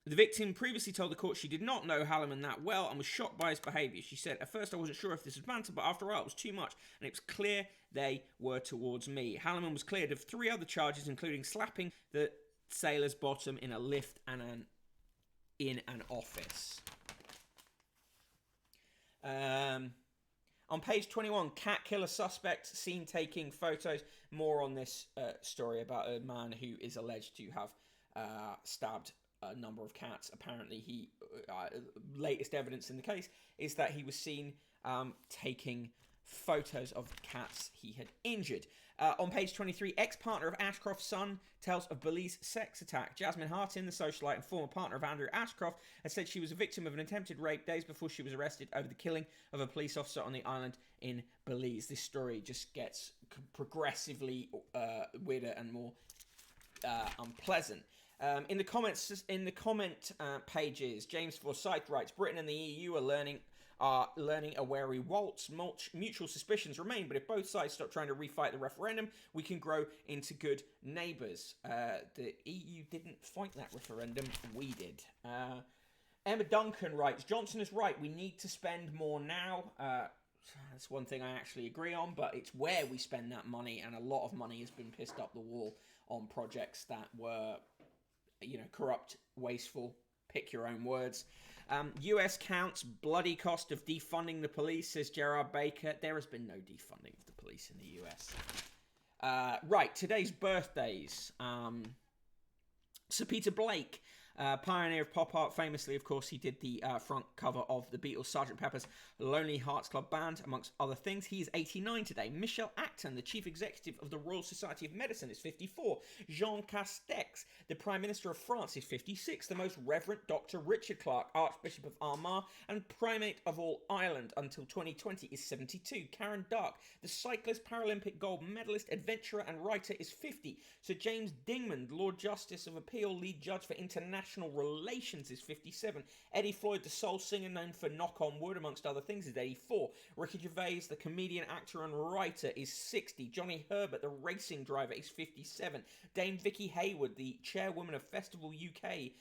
The victim previously told the court she did not know Hallamund that well and was shocked by his behaviour. She said, "At first I wasn't sure if this was banter, but after a while it was too much, and it was clear they were towards me." Hallamund was cleared of 3 other charges, including slapping the sailor's bottom in a lift and in an office. On page 21, cat killer suspect seen taking photos. More on this story about a man who is alleged to have stabbed a number of cats. Apparently, latest evidence in the case is that he was seen taking photos of cats he had injured. On page 23, ex-partner of Ashcroft's son tells of Belize sex attack. Jasmine Hartin, the socialite and former partner of Andrew Ashcroft, has said she was a victim of an attempted rape days before she was arrested over the killing of a police officer on the island in Belize. This story just gets progressively weirder and more unpleasant. In the comment pages, James Forsyth writes, "Britain and the EU are learning a wary waltz. Mutual suspicions remain, but if both sides stop trying to refight the referendum, we can grow into good neighbours." The EU didn't fight that referendum, we did. Emma Duncan writes, "Johnson is right, we need to spend more now." That's one thing I actually agree on, but it's where we spend that money, and a lot of money has been pissed up the wall on projects that were, corrupt, wasteful, pick your own words. US counts bloody cost of defunding the police, says Gerard Baker. There has been no defunding of the police in the US. Right, today's birthdays. Sir Peter Blake, pioneer of pop art. Famously, of course, he did the front cover of the Beatles' Sgt. Pepper's Lonely Hearts Club Band, amongst other things. He is 89 today. Michel Acton, the chief executive of the Royal Society of Medicine, is 54. Jean Castex, the Prime Minister of France, is 56. The Most Reverend Dr. Richard Clarke, Archbishop of Armagh and Primate of all Ireland until 2020, is 72. Karen Dark, the cyclist, Paralympic gold medalist, adventurer and writer, is 50. Sir James Dingman, Lord Justice of Appeal, lead judge for international relations, is 57. Eddie Floyd, the soul singer known for Knock on Wood, amongst other things, is 84. Ricky Gervais, the comedian, actor and writer, is 60. Johnny Herbert, the racing driver, is 57. Dame Vicky Hayward, the chairwoman of Festival UK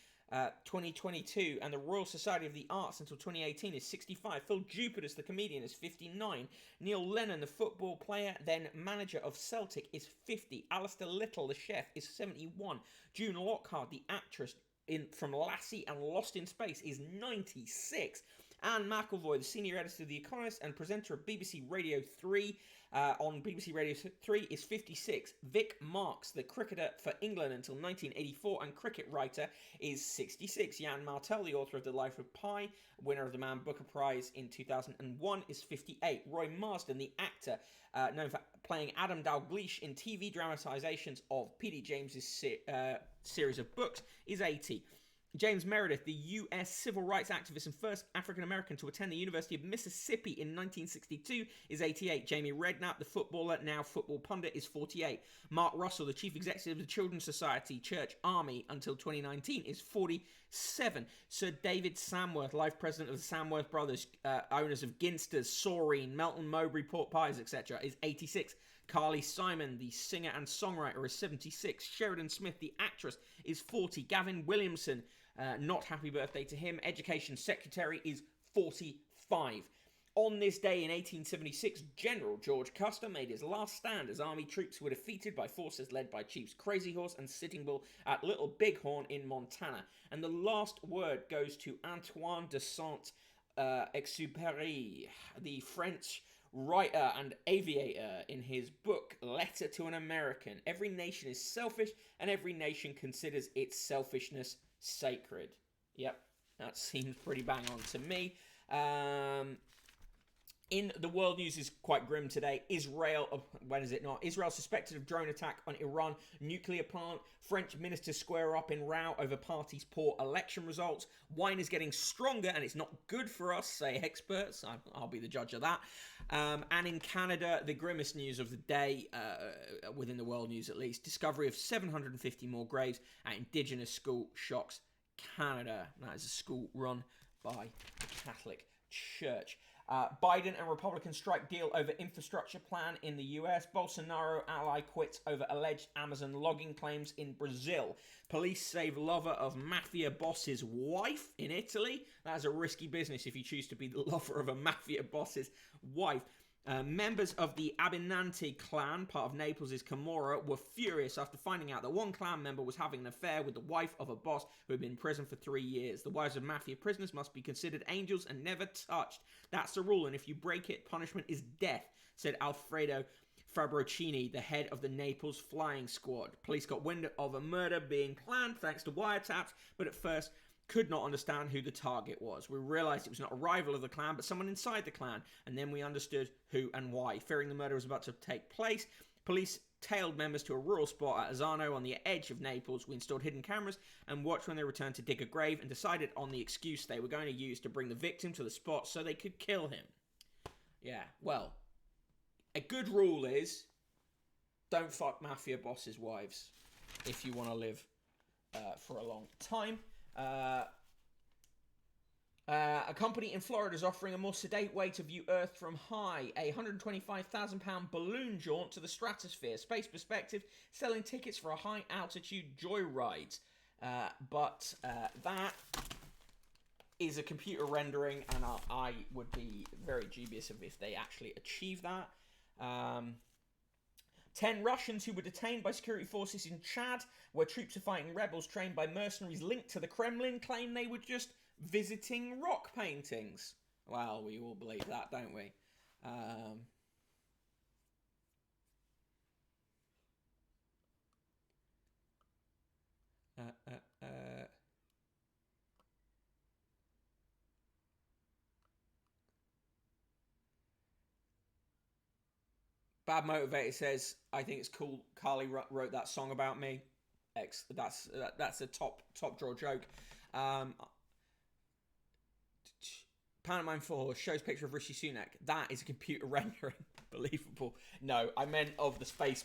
2022 and the Royal Society of the Arts until 2018, is 65. Phil Jupiters, the comedian, is 59. Neil Lennon, the football player, then manager of Celtic, is 50. Alistair Little, the chef, is 71. June Lockhart, the actress, from Lassie and Lost in Space is 96. Anne McElvoy, the senior editor of The Economist and presenter of BBC Radio 3 on BBC Radio 3 is 56. Vic Marks, the cricketer for England until 1984 and cricket writer, is 66. Jan Martel, the author of The Life of Pi, winner of the Man Booker Prize in 2001, is 58. Roy Marsden, the actor known for playing Adam Dalgleish in TV dramatisations of P.D. James's series of books, is 80. James Meredith, the U.S. civil rights activist and first African-American to attend the University of Mississippi in 1962, is 88. Jamie Redknapp, the footballer, now football pundit, is 48. Mark Russell, the chief executive of the Children's Society Church Army until 2019, is 47. Sir David Samworth, life president of the Samworth Brothers, owners of Ginsters, Saureen, Melton Mowbray, Pork Pies, etc., is 86. Carly Simon, the singer and songwriter, is 76. Sheridan Smith, the actress, is 40. Gavin Williamson, not happy birthday to him, Education Secretary, is 45. On this day in 1876, General George Custer made his last stand as army troops were defeated by forces led by Chiefs Crazy Horse and Sitting Bull at Little Bighorn in Montana. And the last word goes to Antoine de Saint-Exupéry, the French writer and aviator, in his book Letter to an American. Every nation is selfish and every nation considers its selfishness sacred. Yep, that seems pretty bang on to me. In the world news is quite grim today. Israel, when is it not? Israel suspected of drone attack on Iran nuclear plant. French ministers square up in row over party's poor election results. Wine is getting stronger and it's not good for us, say experts. I'll be the judge of that. And in Canada, the grimmest news of the day, within the world news at least, discovery of 750 more graves at Indigenous school shocks Canada. That is a school run by the Catholic Church. Biden and Republicans strike deal over infrastructure plan in the US. Bolsonaro ally quits over alleged Amazon logging claims in Brazil. Police save lover of mafia boss's wife in Italy. That is a risky business if you choose to be the lover of a mafia boss's wife. Members of the Abenanti clan, part of Naples' Camorra, were furious after finding out that one clan member was having an affair with the wife of a boss who had been in prison for 3 years. The wives of mafia prisoners must be considered angels and never touched. That's the rule, and if you break it, punishment is death, said Alfredo Fabrocini, the head of the Naples flying squad. Police got wind of a murder being planned thanks to wiretaps, but at first could not understand who the target was. We realised it was not a rival of the clan, but someone inside the clan, and then we understood who and why. Fearing the murder was about to take place, police tailed members to a rural spot at Azzano on the edge of Naples. We installed hidden cameras and watched when they returned to dig a grave and decided on the excuse they were going to use to bring the victim to the spot so they could kill him. Yeah, well, a good rule is don't fuck mafia bosses' wives if you want to live for a long time. A company in Florida is offering a more sedate way to view Earth from high. A £125,000 balloon jaunt to the stratosphere. Space Perspective selling tickets for a high-altitude joyride. But that is a computer rendering, and I would be very dubious of if they actually achieve that. 10 Russians who were detained by security forces in Chad, where troops are fighting rebels trained by mercenaries linked to the Kremlin, claim they were just visiting rock paintings. Well, we all believe that, don't we? Bad Motivator says, I think it's cool Carly wrote that song about me. That's a top draw joke. Pantomime 4 shows picture of Rishi Sunak. That is a computer rendering. Believable. No, I meant of the space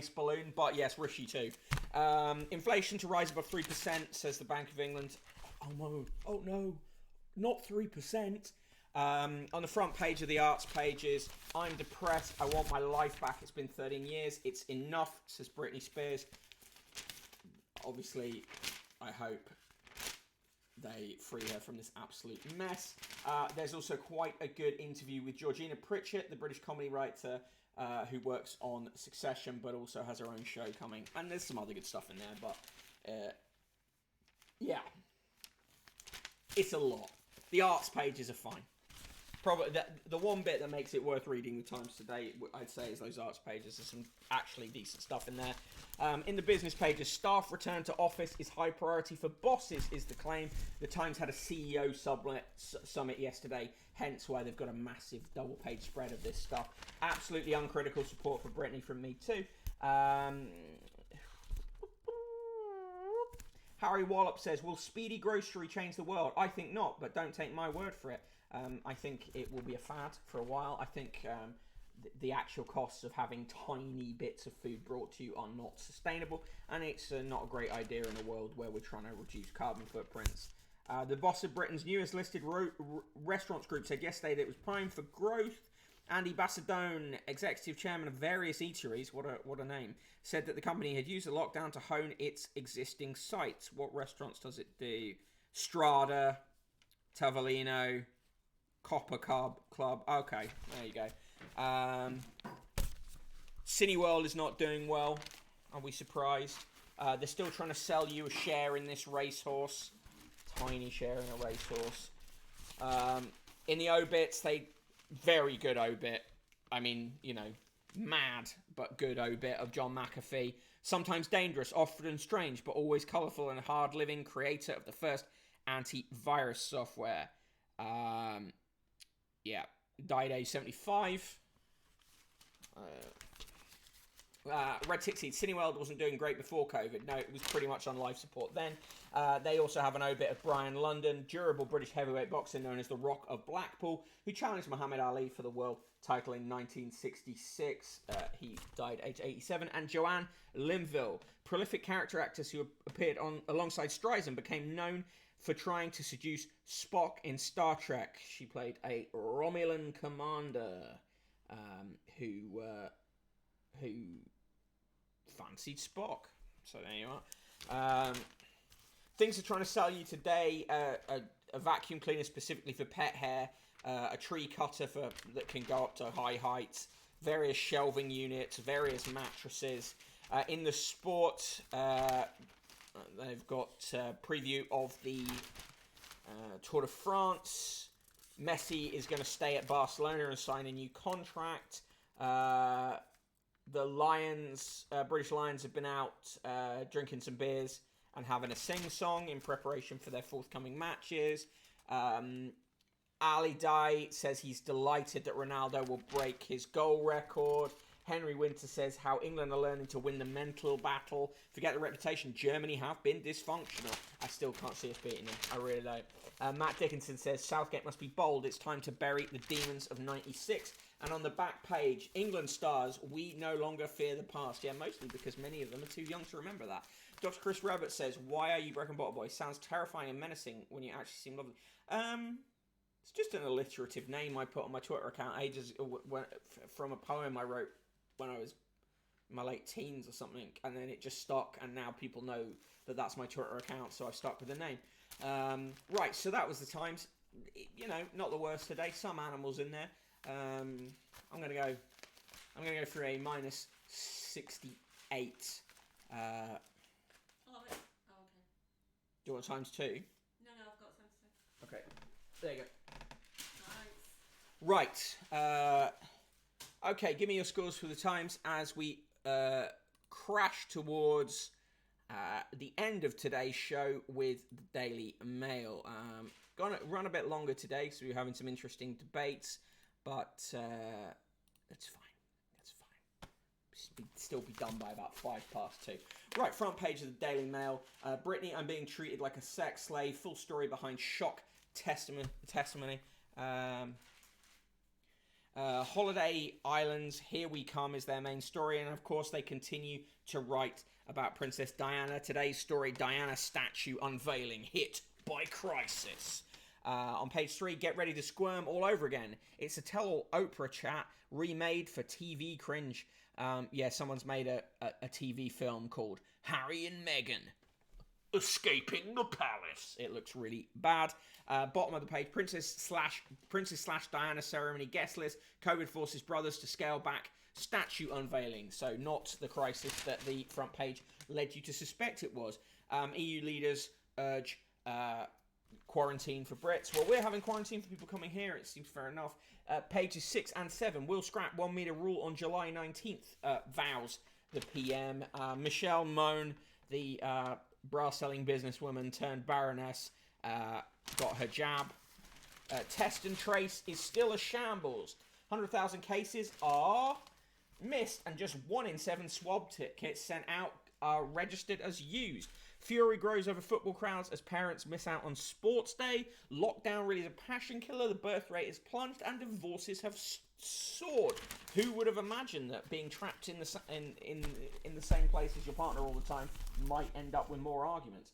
balloon, but yes, Rishi too. Inflation to rise above 3%, says the Bank of England. Oh no, not 3%. On the front page of the arts pages, I'm depressed. I want my life back. It's been 13 years. It's enough, says Britney Spears. Obviously, I hope they free her from this absolute mess. There's also quite a good interview with Georgina Pritchett, the British comedy writer, who works on Succession, but also has her own show coming. And there's some other good stuff in there, but yeah, it's a lot. The arts pages are fine. Probably the one bit that makes it worth reading the Times today, I'd say, is those arts pages. There's some actually decent stuff in there. In the business pages, staff return to office is high priority for bosses, is the claim. The Times had a CEO summit yesterday, hence why they've got a massive double-page spread of this stuff. Absolutely uncritical support for Britney from me too. Harry Wallop says, will speedy grocery change the world? I think not, but don't take my word for it. I think it will be a fad for a while. I think the actual costs of having tiny bits of food brought to you are not sustainable, and it's not a great idea in a world where we're trying to reduce carbon footprints. The boss of Britain's newest listed restaurants group said yesterday that it was primed for growth. Andy Bassadone, executive chairman of various eateries, what a name, said that the company had used the lockdown to hone its existing sites. What restaurants does it do? Strada, Tavolino, Copper Club. Okay, there you go. Cineworld is not doing well. Are we surprised? They're still trying to sell you a share in this racehorse. Tiny share in a racehorse. In the obits, very good obit. I mean, mad but good obit of John McAfee. Sometimes dangerous, often strange, but always colourful and hard-living creator of the first antivirus software. Died age 75. Red 60, Cineworld wasn't doing great before COVID. No, it was pretty much on life support then. They also have an obit of Brian London, durable British heavyweight boxer known as the Rock of Blackpool, who challenged Muhammad Ali for the world title in 1966. He died age 87. And Joanne Linville, prolific character actress who appeared alongside Streisand, became known for trying to seduce Spock in Star Trek. She played a Romulan commander who fancied Spock. So there you are. Things are trying to sell you today: a vacuum cleaner specifically for pet hair, a tree cutter that can go up to high heights, various shelving units, various mattresses. In the sport, they've got a preview of the Tour de France. Messi is going to stay at Barcelona and sign a new contract. The Lions, British Lions, have been out drinking some beers and having a sing-song in preparation for their forthcoming matches. Ali Dai says he's delighted that Ronaldo will break his goal record. Henry Winter says how England are learning to win the mental battle. Forget the reputation. Germany have been dysfunctional. I still can't see us beating them. I really don't. Matt Dickinson says Southgate must be bold. It's time to bury the demons of 96. And on the back page, England stars, we no longer fear the past. Yeah, mostly because many of them are too young to remember that. Dr. Chris Roberts says, why are you Broken Bottle Boy? Sounds terrifying and menacing when you actually seem lovely. It's just an alliterative name I put on my Twitter account from a poem I wrote when I was in my late teens or something. And then it just stuck, and now people know that that's my Twitter account, so I stuck with the name. Right, so that was the Times. Not the worst today. Some animals in there. I'm gonna go for a minus 68. I love it. Oh, okay. Do you want times 2? No, I've got something to say. Okay, there you go. Nice. Right. Okay, give me your scores for the Times as we crash towards the end of today's show with the Daily Mail. Gonna run a bit longer today, so we're having some interesting debates. But it's fine. That's fine. We'd still be done by about 2:05. Right, front page of the Daily Mail. Britney, I'm being treated like a sex slave. Full story behind shock testimony. Holiday Islands, Here We Come is their main story. And of course, they continue to write about Princess Diana. Today's story, Diana statue unveiling, hit by crisis. On page 3, get ready to squirm all over again. It's a tell-all Oprah chat remade for TV cringe. Someone's made a TV film called Harry and Meghan. escaping the palace. It looks really bad. Bottom of the page, Princess slash Diana ceremony guest list. COVID forces brothers to scale back statue unveiling. So not the crisis that the front page led you to suspect it was. EU leaders urge quarantine for Brits. Well, we're having quarantine for people coming here. It seems fair enough. Pages 6 and 7 will scrap 1 metre rule on July 19th. Vows the PM. Michelle Mone, the bra-selling businesswoman turned baroness, got her jab. Test and trace is still a shambles. 100,000 cases are missed, and just 1 in 7 swab kits sent out are registered as used. Fury grows over football crowds as parents miss out on sports day. Lockdown really is a passion killer. The birth rate is plunged, and divorces have soared. Who would have imagined that being trapped in the same place as your partner all the time might end up with more arguments?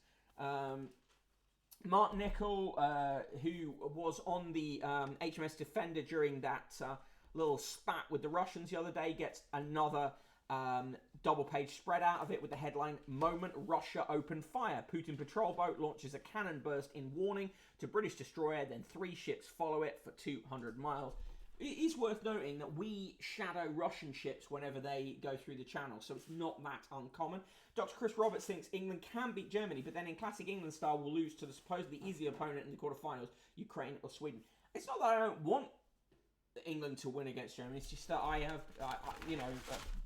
Mark Nichol, who was on the HMS Defender during that little spat with the Russians the other day, gets another double-page spread out of it with the headline, Moment Russia Opened Fire. Putin patrol boat launches a cannon burst in warning to British destroyer, then 3 ships follow it for 200 miles. It is worth noting that we shadow Russian ships whenever they go through the channel, so it's not that uncommon. Dr. Chris Roberts thinks England can beat Germany, but then in classic England style will lose to the supposedly easy opponent in the quarterfinals, Ukraine or Sweden. It's not that I don't want England to win against Germany, it's just that I have,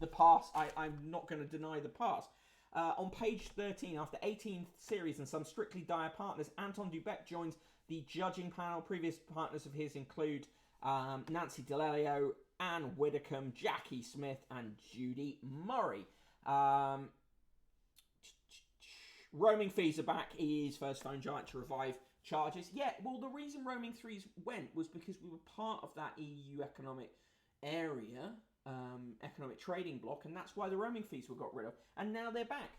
the past, I'm not going to deny the past. On page 13, after 18 series and some strictly dire partners, Anton Dubek joins the judging panel. Previous partners of his include Nancy Delelio, Anne Widdecombe, Jackie Smith, and Judy Murray. Roaming fees are back. EE's first phone giant to revive charges. Yeah, well, the reason roaming 3s went was because we were part of that EU economic area, economic trading bloc, and that's why the roaming fees were got rid of. And now they're back.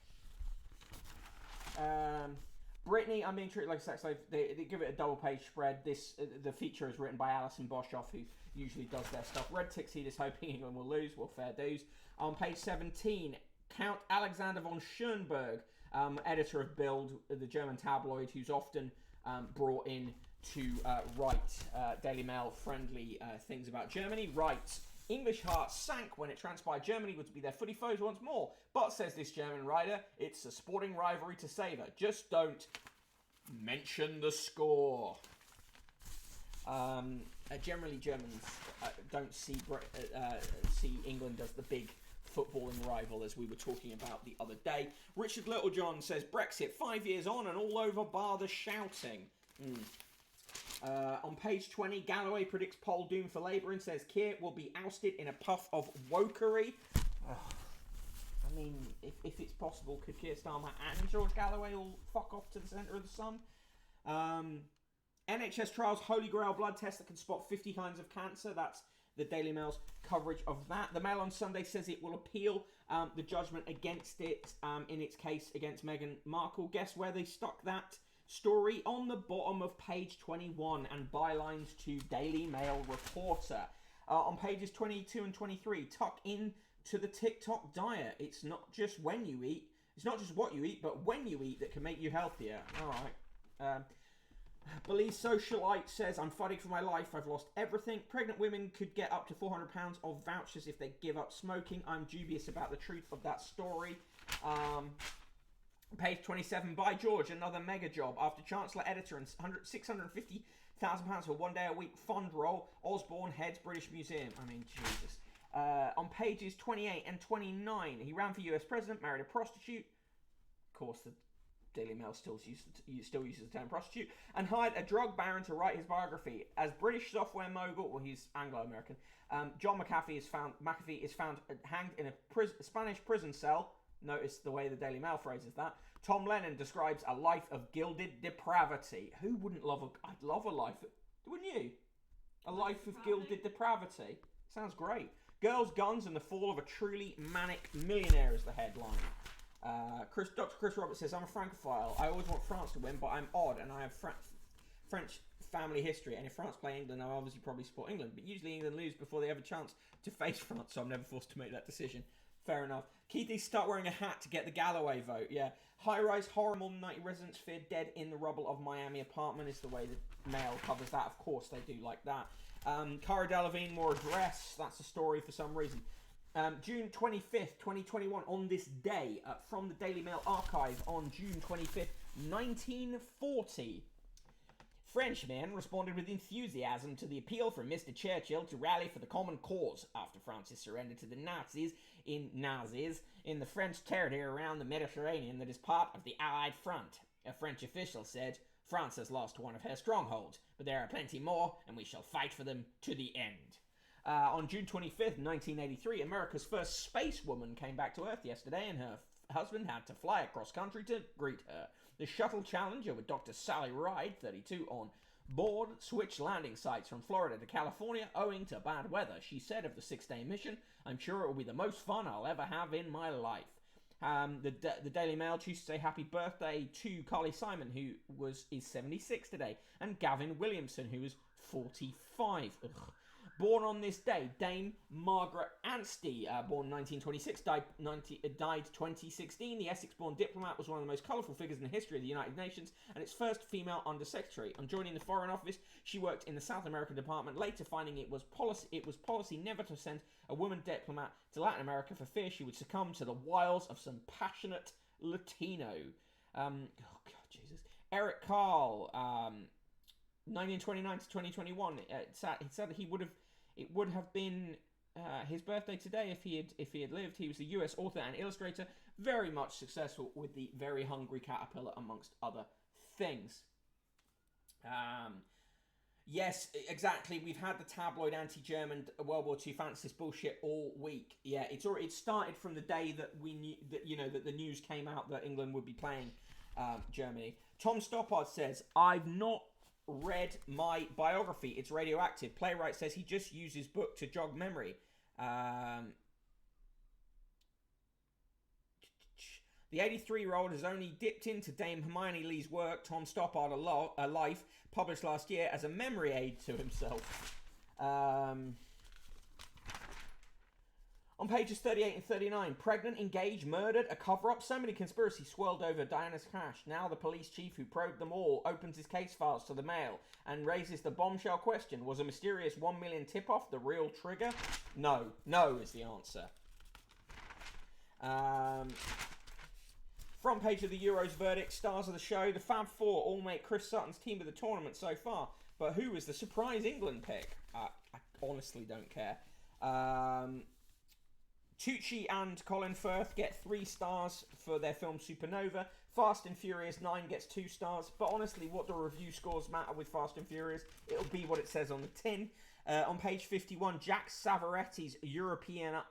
Brittany, I'm being treated like a sex slave. They give it a double-page spread. The feature is written by Alison Boshoff, who usually does their stuff. Red Tixie is hoping England will lose. Well, fair dues. On page 17, Count Alexander von Schoenberg, editor of Bild, the German tabloid, who's often brought in to write Daily Mail-friendly things about Germany, writes, English hearts sank when it transpired Germany would be their footy foes once more. But, says this German writer, it's a sporting rivalry to savour. Just don't mention the score. Generally, Germans don't see England as the big footballing rival, as we were talking about the other day. Richard Littlejohn says, Brexit 5 years on and all over bar the shouting. On page 20, Galloway predicts poll doom for Labour and says Keir will be ousted in a puff of wokery. I mean, if it's possible, could Keir Starmer and George Galloway all fuck off to the centre of the sun? NHS trials Holy Grail blood test that can spot 50 kinds of cancer. That's the Daily Mail's coverage of that. The Mail on Sunday says it will appeal the judgment against it in its case against Meghan Markle. Guess where they stuck that story? On the bottom of page 21 and bylines to Daily Mail reporter. On pages 22 and 23, tuck in to the TikTok diet. It's not just when you eat, it's not just what you eat, but when you eat that can make you healthier. All right. Belize Socialite says, I'm fighting for my life. I've lost everything. Pregnant women could get up to £400 of vouchers if they give up smoking. I'm dubious about the truth of that story. Page 27, by George, another mega job. After Chancellor Editor and £650,000 for 1 day a week fund roll, Osborne heads British Museum. I mean, Jesus. On pages 28 and 29, he ran for US President, married a prostitute. Of course, the Daily Mail still uses the term prostitute, and hired a drug baron to write his biography. As British software mogul, well, he's Anglo-American, John McAfee is found hanged in a Spanish prison cell. Notice the way the Daily Mail phrases that. Tom Lennon describes a life of gilded depravity. Who wouldn't love I'd love a life, wouldn't you? A life of gilded depravity. Sounds great. Girls, guns, and the fall of a truly manic millionaire is the headline. Dr. Chris Roberts says, I'm a Francophile. I always want France to win, but I'm odd, and I have French family history. And if France play England, I obviously probably support England. But usually England lose before they have a chance to face France, so I'm never forced to make that decision. Fair enough. Keith needs to start wearing a hat to get the Galloway vote. Yeah. High-rise horror, more than 90 residents feared dead in the rubble of Miami apartment is the way the Mail covers that. Of course they do like that. Cara Delevingne wore a dress. That's a story for some reason. June 25th, 2021, on this day, from the Daily Mail archive on June 25th, 1940. Frenchmen responded with enthusiasm to the appeal from Mr. Churchill to rally for the common cause after France's surrender to the Nazis in the French territory around the Mediterranean that is part of the Allied front. A French official said, France has lost one of her strongholds, but there are plenty more, and we shall fight for them to the end. On June 25th, 1983, America's first space woman came back to Earth yesterday, and her husband had to fly across country to greet her. The shuttle Challenger with Dr. Sally Ride, 32, on board switched landing sites from Florida to California owing to bad weather. She said of the 6-day mission, "I'm sure it will be the most fun I'll ever have in my life." The Daily Mail chooses to say happy birthday to Carly Simon, who is 76 today, and Gavin Williamson, who is 45. Ugh. Born on this day, Dame Margaret Anstey, born 1926, died 2016. The Essex-born diplomat was one of the most colourful figures in the history of the United Nations and its first female undersecretary. On joining the Foreign Office, she worked in the South American department, later finding it was policy never to send a woman diplomat to Latin America for fear she would succumb to the wiles of some passionate Latino. Jesus. Eric Carle, 1929 to 2021. It said it would have been his birthday today if he had lived. He was a US author and illustrator, very much successful with the Very Hungry Caterpillar, amongst other things. Yes, exactly. We've had the tabloid anti-German World War II fantasist bullshit all week. Yeah, it started from the day that we knew that the news came out that England would be playing Germany. Tom Stoppard says, "I've not read my biography. It's radioactive." Playwright says he just used his book to jog memory. The 83-year-old has only dipped into Dame Hermione Lee's work, Tom Stoppard, A Life, published last year, as a memory aid to himself. On pages 38 and 39, pregnant, engaged, murdered, a cover-up. So many conspiracies swirled over Diana's crash. Now the police chief who probed them all opens his case files to the Mail and raises the bombshell question. Was a mysterious 1 million tip-off the real trigger? No. No is the answer. Front page of the Euros verdict, stars of the show. The Fab Four all make Chris Sutton's team of the tournament so far. But who was the surprise England pick? I honestly don't care. Tucci and Colin Firth get 3 stars for their film Supernova. Fast and Furious 9 gets 2 stars. But honestly, what do review scores matter with Fast and Furious? It'll be what it says on the tin. On page 51, Jack Savaretti's Europeana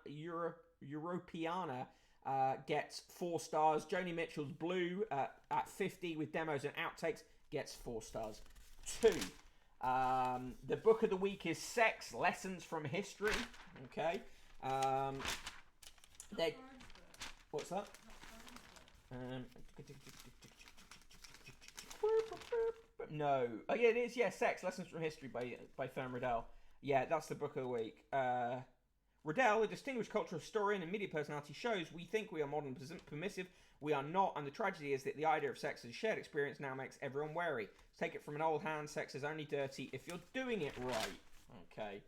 gets 4 stars. Joni Mitchell's Blue at 50 with demos and outtakes gets 4 stars too. The book of the week is Sex Lessons from History. Okay. What's that? No. Oh yeah, it is. Yeah, Sex Lessons from History by Fern Riddell. Yeah, that's the book of the week. Riddell, a distinguished cultural historian and media personality, shows we think we are modern permissive. We are not, and the tragedy is that the idea of sex as a shared experience now makes everyone wary. Take it from an old hand, sex is only dirty if you're doing it right. Okay.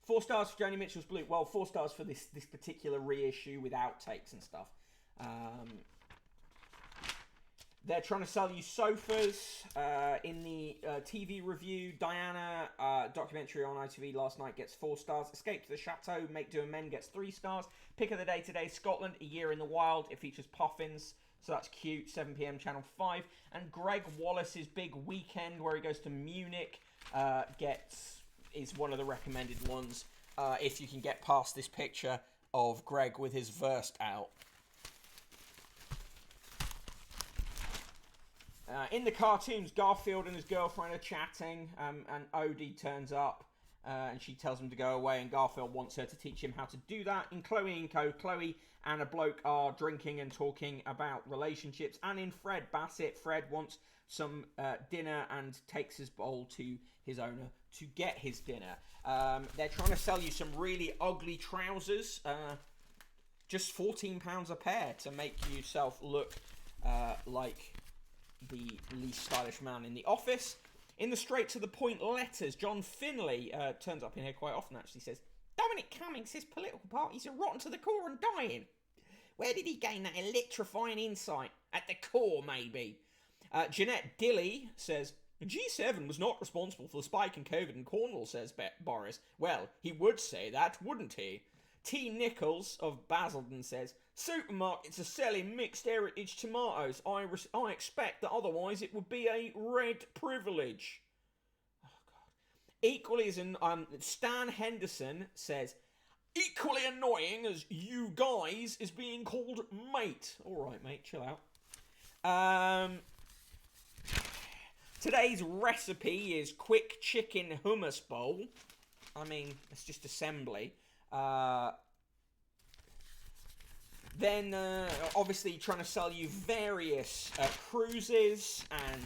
4 stars for Joni Mitchell's Blue. Well, 4 stars for this particular reissue with outtakes and stuff. They're trying to sell you sofas. In the TV review, Diana documentary on ITV last night gets 4 stars. Escape to the Chateau, Make Do and Men gets 3 stars. Pick of the day today, Scotland, A Year in the Wild. It features Puffins, so that's cute. 7 p.m. Channel 5. And Greg Wallace's Big Weekend, where he goes to Munich, is one of the recommended ones. If you can get past this picture of Greg with his Wurst out. In the cartoons, Garfield and his girlfriend are chatting, and Odie turns up, and she tells him to go away, and Garfield wants her to teach him how to do that. In Chloe and Co., Chloe and a bloke are drinking and talking about relationships, and in Fred Bassett, Fred wants some dinner and takes his bowl to his owner to get his dinner. They're trying to sell you some really ugly trousers, just £14 a pair to make yourself look like the least stylish man in the office. In the straight to the point letters, John Finlay turns up in here quite often, actually, says, Dominic Cummings says political parties are rotten to the core and dying. Where did he gain that electrifying insight? At the core, maybe. Jeanette Dilley says, G7 was not responsible for the spike in COVID in Cornwall, says Boris. Well, he would say that, wouldn't he? T. Nichols of Basildon says, supermarkets are selling mixed heritage tomatoes. I expect that otherwise it would be a red privilege. Oh, God. Equally as Stan Henderson says, equally annoying as you guys is being called mate. All right, mate, chill out. Today's recipe is quick chicken hummus bowl. I mean, it's just assembly. Then, obviously, trying to sell you various cruises and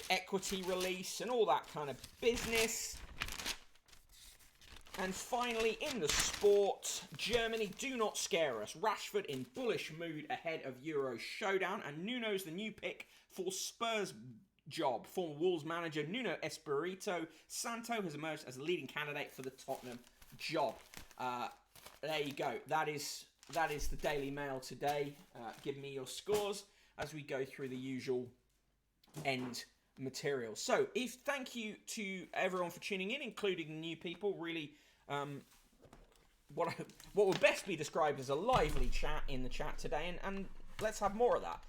equity release and all that kind of business. And finally, in the sport, Germany do not scare us. Rashford in bullish mood ahead of Euro Showdown, and Nuno's the new pick for Spurs job. Former Wolves manager Nuno Espirito Santo has emerged as a leading candidate for the Tottenham job. There you go. That is the Daily Mail today. Give me your scores as we go through the usual end material. So, thank you to everyone for tuning in, including the new people. Really, what would best be described as a lively chat in the chat today, and let's have more of that.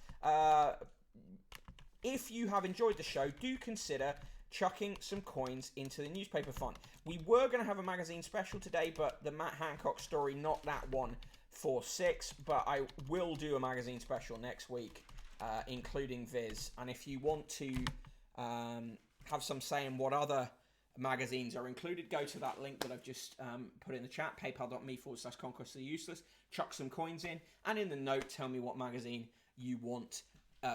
If you have enjoyed the show, do consider chucking some coins into the newspaper fund. We were going to have a magazine special today, but the Matt Hancock story knocked that one for 6. But I will do a magazine special next week, including Viz. And if you want to have some say in what other magazines are included, go to that link that I've just put in the chat, paypal.me/Conquest of the Useless, chuck some coins in, and in the note, tell me what magazine you want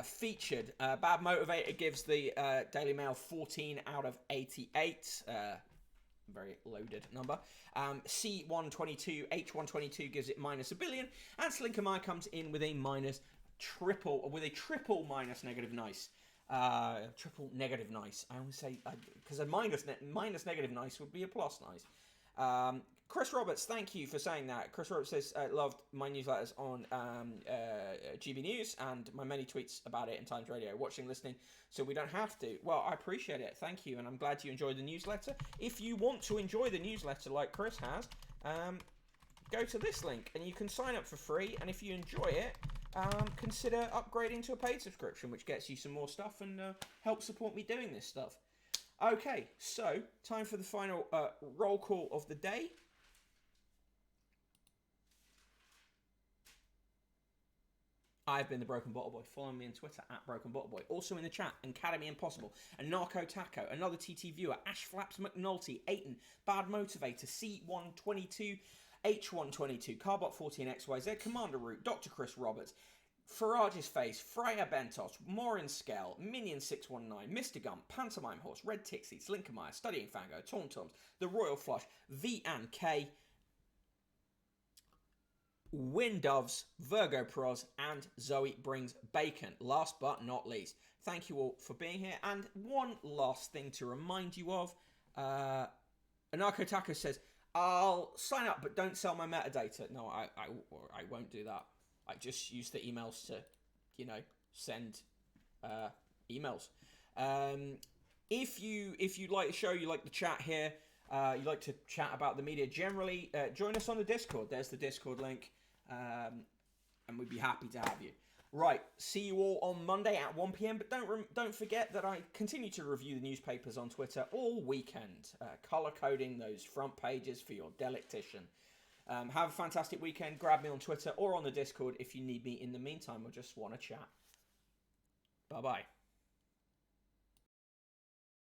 featured. Bad Motivator gives the Daily Mail 14 out of 88. Very loaded number. C122, H122 gives it -1 billion, and Slinkermeyer comes in with a triple minus negative nice. Triple negative nice. I always say, because a minus negative nice would be a plus nice. Chris Roberts, thank you for saying that. Chris Roberts says, loved my newsletters on GB News and my many tweets about it in Times Radio. Watching, listening, so we don't have to. Well, I appreciate it. Thank you, and I'm glad you enjoyed the newsletter. If you want to enjoy the newsletter like Chris has, go to this link, and you can sign up for free, and if you enjoy it, consider upgrading to a paid subscription, which gets you some more stuff and helps support me doing this stuff. Okay, so time for the final roll call of the day. I've been the Broken Bottle Boy. Follow me on Twitter at Broken Bottle Boy. Also in the chat, Academy Impossible, and Narco Taco, another TT viewer, Ash Flaps McNulty, Aiton, Bad Motivator, C122, H122, Carbot 14XYZ, Commander Root, Dr. Chris Roberts, Farage's Face, Freya Bentos, Morin Skell, Minion 619, Mr. Gump, Pantomime Horse, Red Tixie, Slinkermeyer, Studying Fango, Tom Toms, The Royal Flush, V and K, Windoves, Virgo Pros, and Zoe Brings Bacon. Last but not least, thank you all for being here. And one last thing to remind you of, Anarcho Taco says, I'll sign up, but don't sell my metadata. No, I won't do that. I just use the emails to, send emails. If you like the show, you like the chat here, you like to chat about the media generally, join us on the Discord. There's the Discord link, and we'd be happy to have you. Right, see you all on Monday at 1 p.m. But don't forget that I continue to review the newspapers on Twitter all weekend, color-coding those front pages for your delectation. Have a fantastic weekend. Grab me on Twitter or on the Discord if you need me in the meantime or just want to chat. Bye-bye.